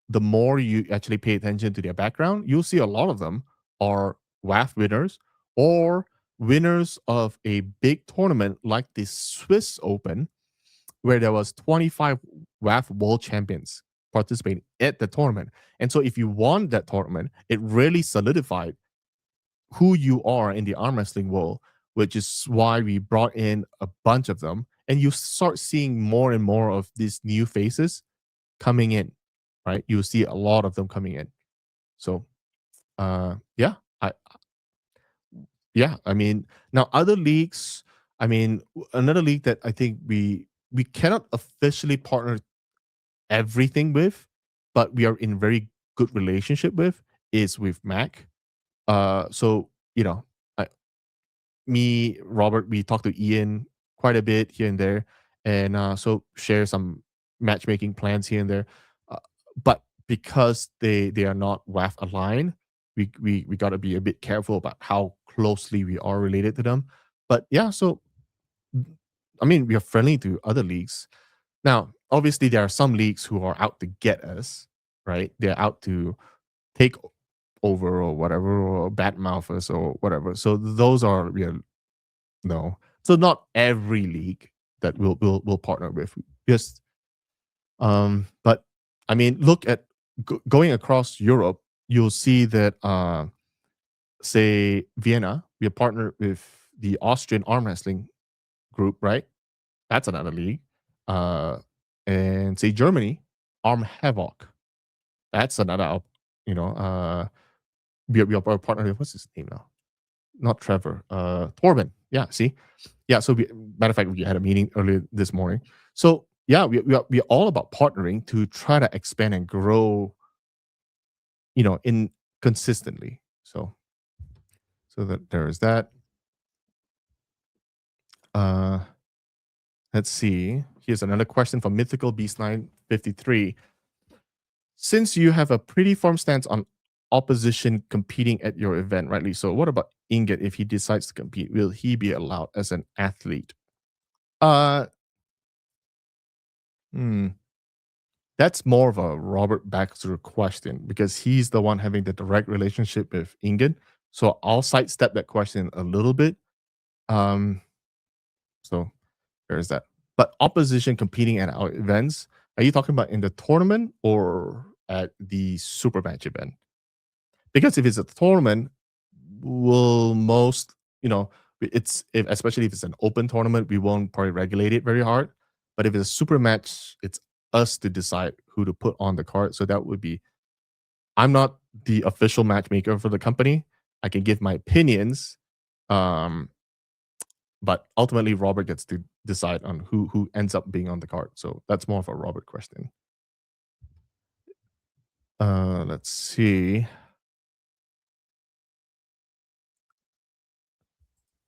the more you actually pay attention to their background, you'll see a lot of them are WAF winners or winners of a big tournament like the Swiss Open, where there was 25 WAF world champions participating at the tournament. And so if you won that tournament, it really solidified who you are in the arm wrestling world, which is why we brought in a bunch of them. And you start seeing more and more of these new faces coming in, right? You'll see a lot of them coming in. So, yeah, I mean, now other leagues. I mean, another league that I think we cannot officially partner everything with, but we are in very good relationship with is with Mac. So I, me, Robert, we talk to Ian quite a bit here and there, and so share some matchmaking plans here and there. Uh, but because they are not WAF aligned, we got to be a bit careful about how closely we are related to them. But yeah, so I mean, we are friendly to other leagues. Now, obviously, there are some leagues who are out to get us, right? They're out to take over or whatever, or badmouth us or whatever. So those are real. No, so not every league that we'll partner with. Just but I mean, look at going across Europe, you'll see that say Vienna, we are partnered with the Austrian arm wrestling group, right? That's another league. Uh, and say Germany, Arm Havoc. That's another, we are partnered with, what's his name now? Not Trevor, Torben. Yeah, see? Yeah, so matter of fact, we had a meeting earlier this morning. So yeah, we're all about partnering to try to expand and grow, in consistently. So that there is that. Uh let's see. Here's another question from Mythical Beast 953. Since you have a pretty firm stance on opposition competing at your event, rightly so, what about Ingot if he decides to compete? Will he be allowed as an athlete? Uh hmm, that's more of a Robert Baxter question because he's the one having the direct relationship with Ingot. So I'll sidestep that question a little bit. Um, so there's that. But opposition competing at our events, are you talking about in the tournament or at the super match event? Because if it's a tournament, will most, it's if especially if it's an open tournament, we won't probably regulate it very hard. But if it's a super match, it's us to decide who to put on the card. So that would be, I'm not the official matchmaker for the company. I can give my opinions. Um, but ultimately Robert gets to decide on who ends up being on the card. So that's more of a Robert question. Let's see.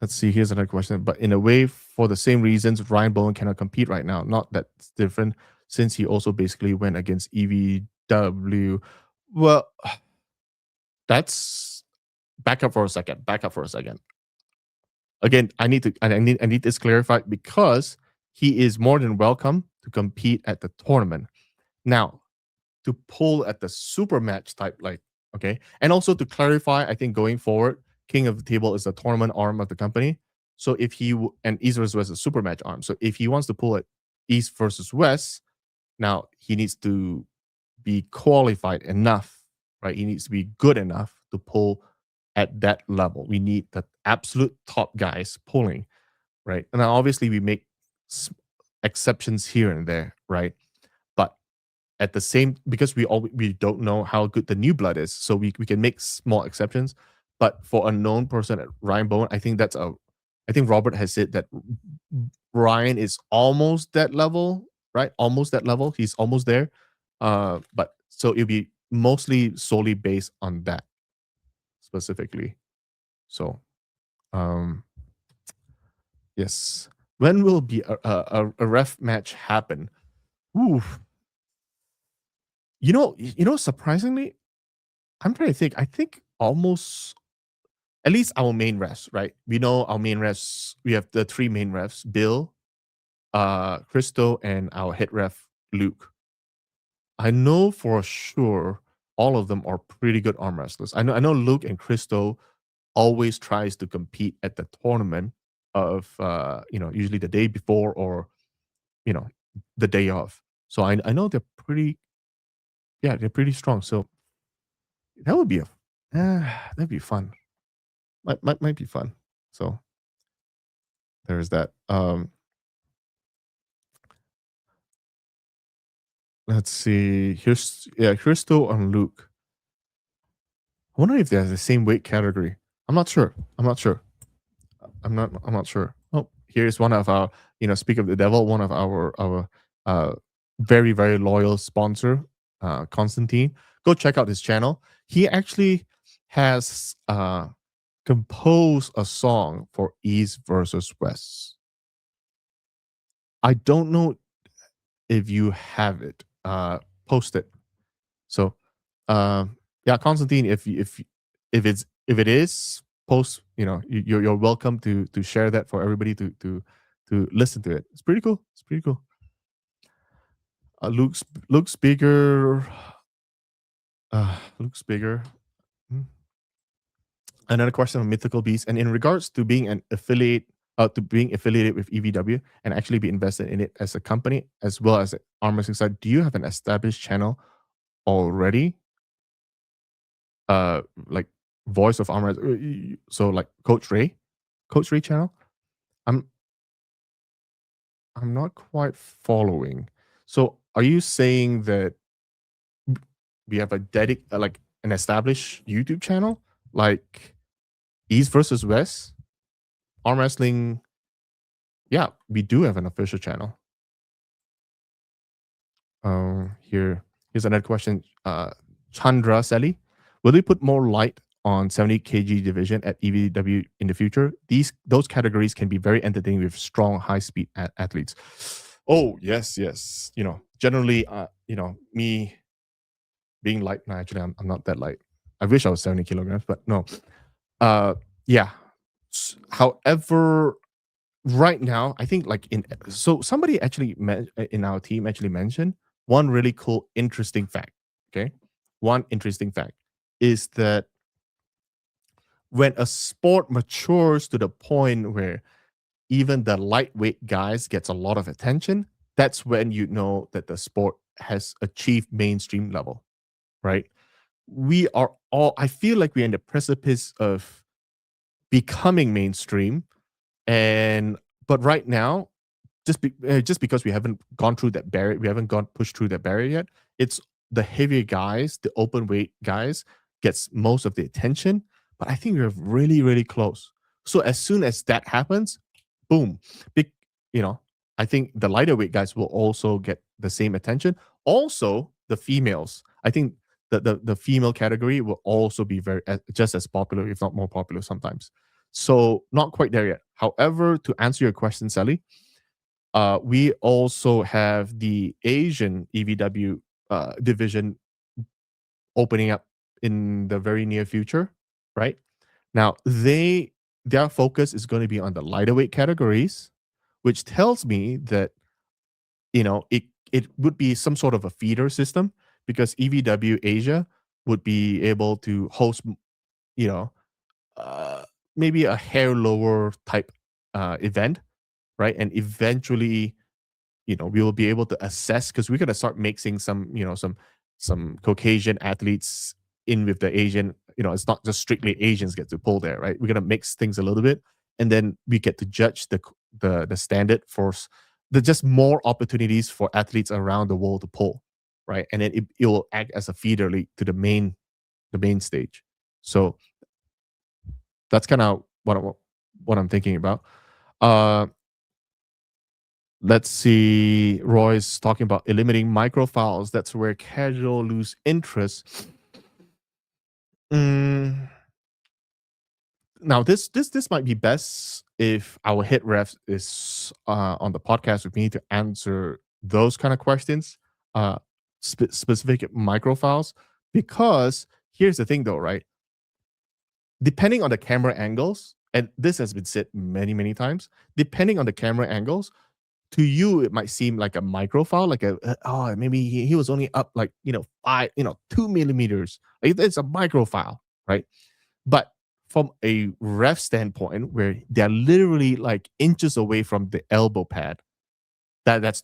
Let's see. Here's another question. But in a way, for the same reasons, Ryan Bowen cannot compete right now. Not that's different, since he also basically went against EVW. Well, that's back up for a second. Back up for a second. Again, I need this clarified because he is more than welcome to compete at the tournament. Now, to pull at the super match type, like, okay. And also to clarify, I think going forward, King of the Table is the tournament arm of the company. So if and East versus West is super match arm. So if he wants to pull it East versus West, now he needs to be qualified enough, right? He needs to be good enough to pull at that level. We need the absolute top guys pulling, right? And now obviously we make exceptions here and there, right? But at the same, because we don't know how good the new blood is, so we can make small exceptions. But for a known person at Ryan Bowen, I think I think Robert has said that Ryan is almost that level, right? Almost that level. He's almost there. But so it'll be mostly solely based on that specifically. So um yes. When will be a ref match happen? Ooh, surprisingly, I'm trying to think. I think almost at least our main refs, right? We know our main refs. We have the three main refs: Bill, Christo, and our head ref Luke. I know for sure all of them are pretty good arm wrestlers. I know Luke and Christo always tries to compete at the tournament of usually the day before or you know the day of. So I know they're they're pretty strong. So that would be that'd be fun. Might be fun. So there's that. Let's see. Here's still on Luke. I wonder if they're the same weight category. I'm not sure. I'm not sure. Oh, here's one of our, speak of the devil, one of our very, very loyal sponsor, Constantine. Go check out his channel. He actually has composed a song for East versus West. I don't know if you have it. Post it. So yeah, Constantine, if it is post, you're welcome to share that for everybody to to listen to it. It's pretty cool. It's pretty cool. Looks bigger. Looks bigger. Hmm. Another question on Mythical Beast, and in regards to being an affiliate, to being affiliated with EVW and actually be invested in it as a company as well as arm wrestling side. Do you have an established channel already? Like voice of arm wrestling. So like Coach Ray channel. I'm I'm not quite following. So are you saying that we have a like an established YouTube channel like East versus West arm wrestling? Yeah, we do have an official channel. Here's another question. Chandra Sally, will they put more light on 70 kg division at EVW in the future? Those categories can be very entertaining with strong, high speed athletes. Oh yes, yes. Generally, me being light. No, actually, I'm not that light. I wish I was 70 kilograms, but no. Yeah. However, right now, I think so somebody actually in our team actually mentioned one really cool, interesting fact. Okay. One interesting fact is that when a sport matures to the point where even the lightweight guys gets a lot of attention, that's when you know that the sport has achieved mainstream level, right? I feel like we're in the precipice of becoming mainstream. And but right now, just because we haven't gone through that barrier, we haven't gone pushed through that barrier yet. It's the heavier guys, the open weight guys, gets most of the attention. But I think we're really, really close. So as soon as that happens, boom, big, you know, I think the lighter weight guys will also get the same attention. Also, the females. I think the female category will also be just as popular, if not more popular sometimes. So not quite there yet. However, to answer your question, Sally, we also have the Asian EVW division opening up in the very near future, right? Now, their focus is going to be on the lighter weight categories, which tells me that it would be some sort of a feeder system because EVW Asia would be able to host, you know, uh, maybe a hair lower type event, right? And eventually, we will be able to assess because we're gonna start mixing some Caucasian athletes in with the Asian. It's not just strictly Asians get to pull there, right? We're gonna mix things a little bit, and then we get to judge the standard for the just more opportunities for athletes around the world to pull, right? And then it will act as a feeder league to the main stage. So that's kind of what I'm thinking about. Uh, let's see. Roy's talking about eliminating microfiles. That's where casual lose interest. Mm, now this might be best if our hit ref is on the podcast with me to answer those kind of questions, specific microfiles. Because here's the thing, though, right? Depending on the camera angles, and this has been said many, many times, depending on the camera angles, to you it might seem like a microfile, like oh, maybe he was only up like 2 millimeters. It's a microfile, right? But from a ref standpoint, where they're literally like inches away from the elbow pad, that's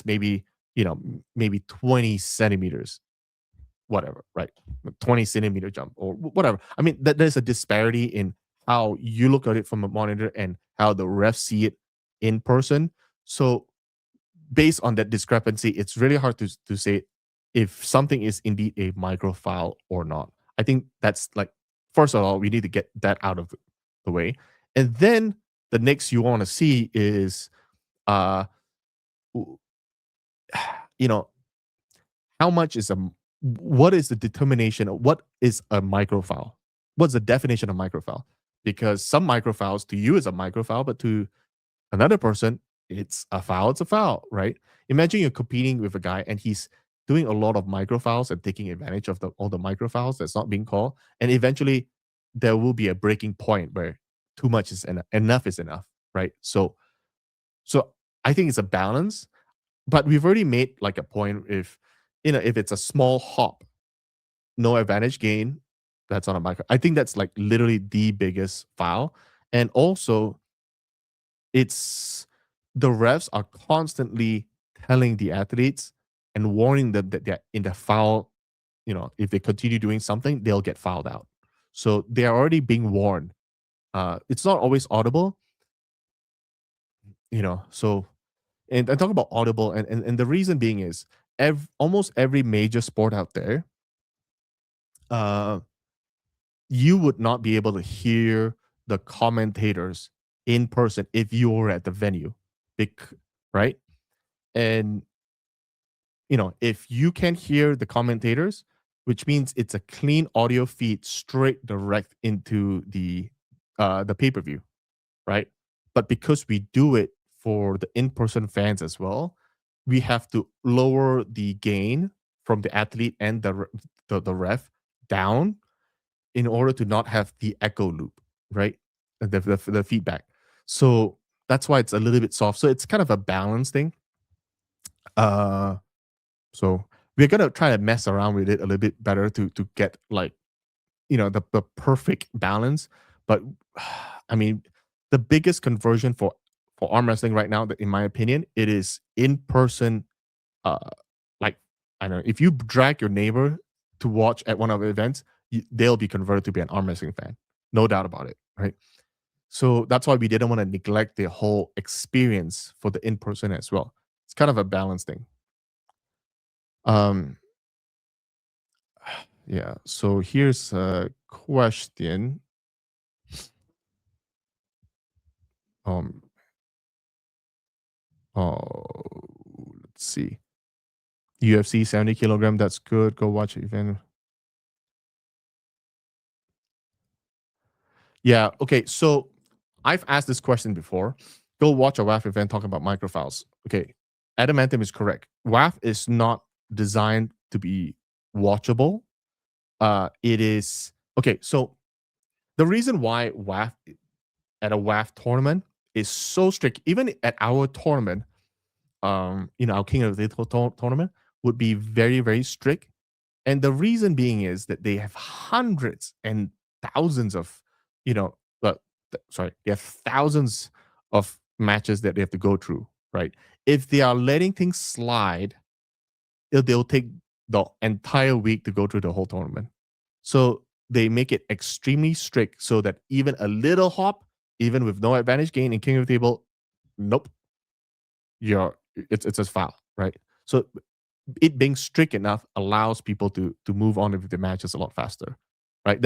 maybe maybe 20 centimeters, whatever, right? 20 centimeter jump or whatever. I mean, there's a disparity in how you look at it from a monitor and how the refs see it in person. So based on that discrepancy, it's really hard to say if something is indeed a microfile or not. I think that's like, first of all, we need to get that out of the way. And then the next you want to see is, uh, you know, how much is what is the determination of what is a microfile? What's the definition of microfile? Because some microfiles to you is a microfile, but to another person, it's a foul, it's a foul, right? Imagine you're competing with a guy and he's doing a lot of microfiles and taking advantage of all the microfiles that's not being called. And eventually there will be a breaking point where too much is enough is enough, right? So So I think it's a balance, but we've already made like a point if if it's a small hop, no advantage gain, that's on a micro. I think that's like literally the biggest foul. And also it's the refs are constantly telling the athletes and warning them that they're in the foul, if they continue doing something, they'll get fouled out. So they are already being warned. It's not always audible, so and I talk about audible and the reason being is almost every major sport out there, uh, you would not be able to hear the commentators in person if you were at the venue, right? And if you can hear the commentators, which means it's a clean audio feed straight direct into the pay-per-view, right? But because we do it for the in-person fans as well, we have to lower the gain from the athlete and the ref down in order to not have the echo loop, right? The feedback. So that's why it's a little bit soft. So it's kind of a balance thing. Uh so we're gonna try to mess around with it a little bit better to get like the perfect balance. But I mean, the biggest conversion for arm wrestling right now, in my opinion, it is in person. Uh, like I don't know if you drag your neighbor to watch at one of the events, they'll be converted to be an arm wrestling fan, no doubt about it, right? So that's why we didn't want to neglect the whole experience for the in person as well. It's kind of a balance thing. Um, yeah. So here's a question. Um, oh, let's see. UFC 70 kilogram. That's good. Go watch it event. Yeah. Okay. So I've asked this question before. Go watch a WAF event talking about microfiles. Okay. Adamantium is correct. WAF is not designed to be watchable. It is okay. So the reason why WAF at a WAF tournament is so strict, even at our tournament, our King of the tournament would be very, very strict. And the reason being is that they have hundreds and thousands of, you know, sorry, they have thousands of matches that they have to go through, right? If they are letting things slide, they'll take the entire week to go through the whole tournament. So they make it extremely strict so that even a little hop, even with no advantage gain in King of the Table, nope, it's a foul, right? So it being strict enough allows people to move on with the matches a lot faster, right?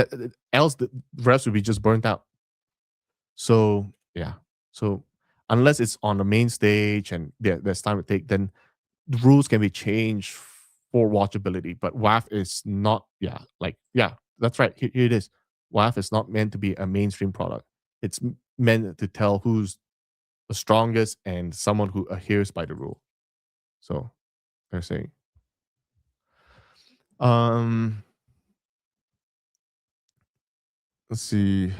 Else the refs would be just burnt out. So yeah, so unless it's on the main stage and there's time to take, then the rules can be changed for watchability. But WAF is not, yeah, that's right. Here it is. WAF is not meant to be a mainstream product. It's meant to tell who's the strongest and someone who adheres by the rule. So they're saying. Um, let's see.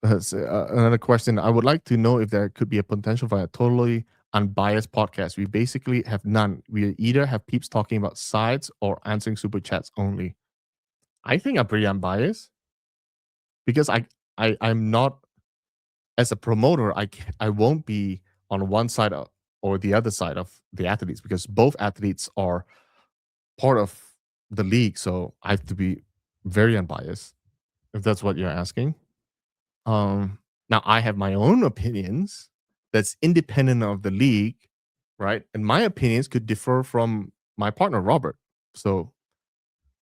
Another question. I would like to know if there could be a potential for a totally unbiased podcast. We basically have none. We either have peeps talking about sides or answering super chats only. I think I'm pretty unbiased because I'm not as a promoter. I won't be on one side or the other side of the athletes because both athletes are part of the league. So I have to be very unbiased if that's what you're asking. Now I have my own opinions that's independent of the league, right? And my opinions could differ from my partner Robert. So,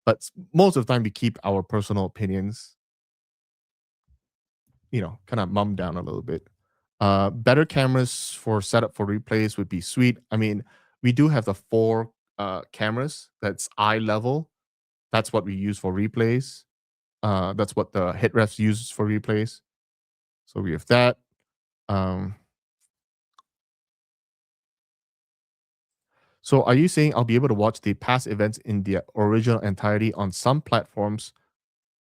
but most of the time we keep our personal opinions, kind of mummed down a little bit. Better cameras for setup for replays would be sweet. I mean, we do have the four cameras that's eye level. That's what we use for replays. That's what the hit refs use for replays. So we have that. Um, so are you saying I'll be able to watch the past events in the original entirety on some platforms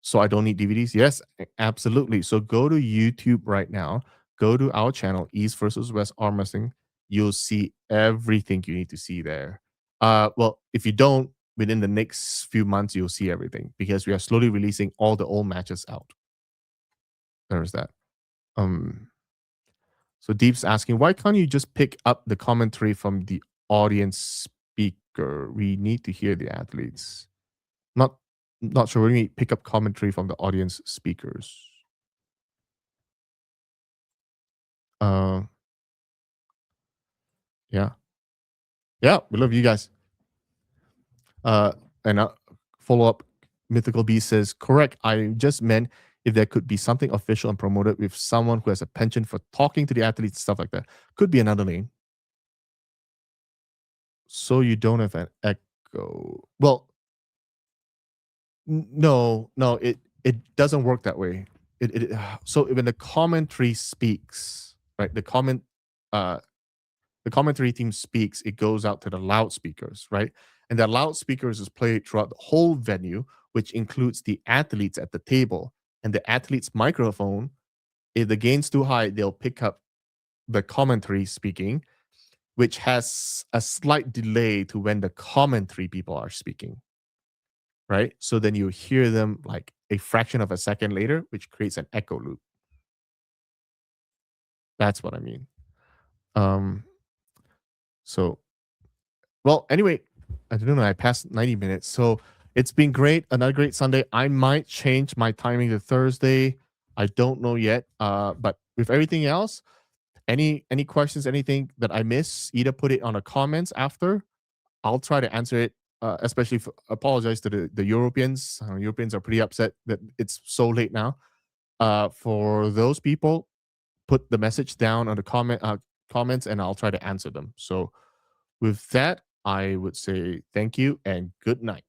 So I don't need DVDs? Yes, absolutely. So go to YouTube right now. Go to our channel, East versus West Arm Wrestling. You'll see everything you need to see there. Well, if you don't, within the next few months, you'll see everything because we are slowly releasing all the old matches out. There's that. Um, so Deep's asking, why can't you just pick up the commentary from the audience speaker? We need to hear the athletes. Not not sure. What do you mean pick up commentary from the audience speakers? Uh, yeah, yeah. We love you guys. And follow up. Mythical Beast says, correct. I just meant if there could be something official and promoted with someone who has a penchant for talking to the athletes and stuff like that. Could be another name. So you don't have an echo. Well, no, no. It doesn't work that way. So when the commentary speaks, right? Uh the commentary team speaks, it goes out to the loudspeakers, right? And the loudspeakers is played throughout the whole venue, which includes the athletes at the table. And the athlete's microphone, if the gain's too high, they'll pick up the commentary speaking, which has a slight delay to when the commentary people are speaking, right? So then you hear them like a fraction of a second later, which creates an echo loop. That's what I mean. Um, so Well, anyway, I don't know. I passed 90 minutes. So it's been great. Another great Sunday. I might change my timing to Thursday. I don't know yet. But with everything else, any questions, anything that I miss, either put it on the comments after. I'll try to answer it. Especially apologize to the Europeans. Europeans are pretty upset that it's so late now. For those people, put the message down on the comments, and I'll try to answer them. So with that, I would say thank you and good night.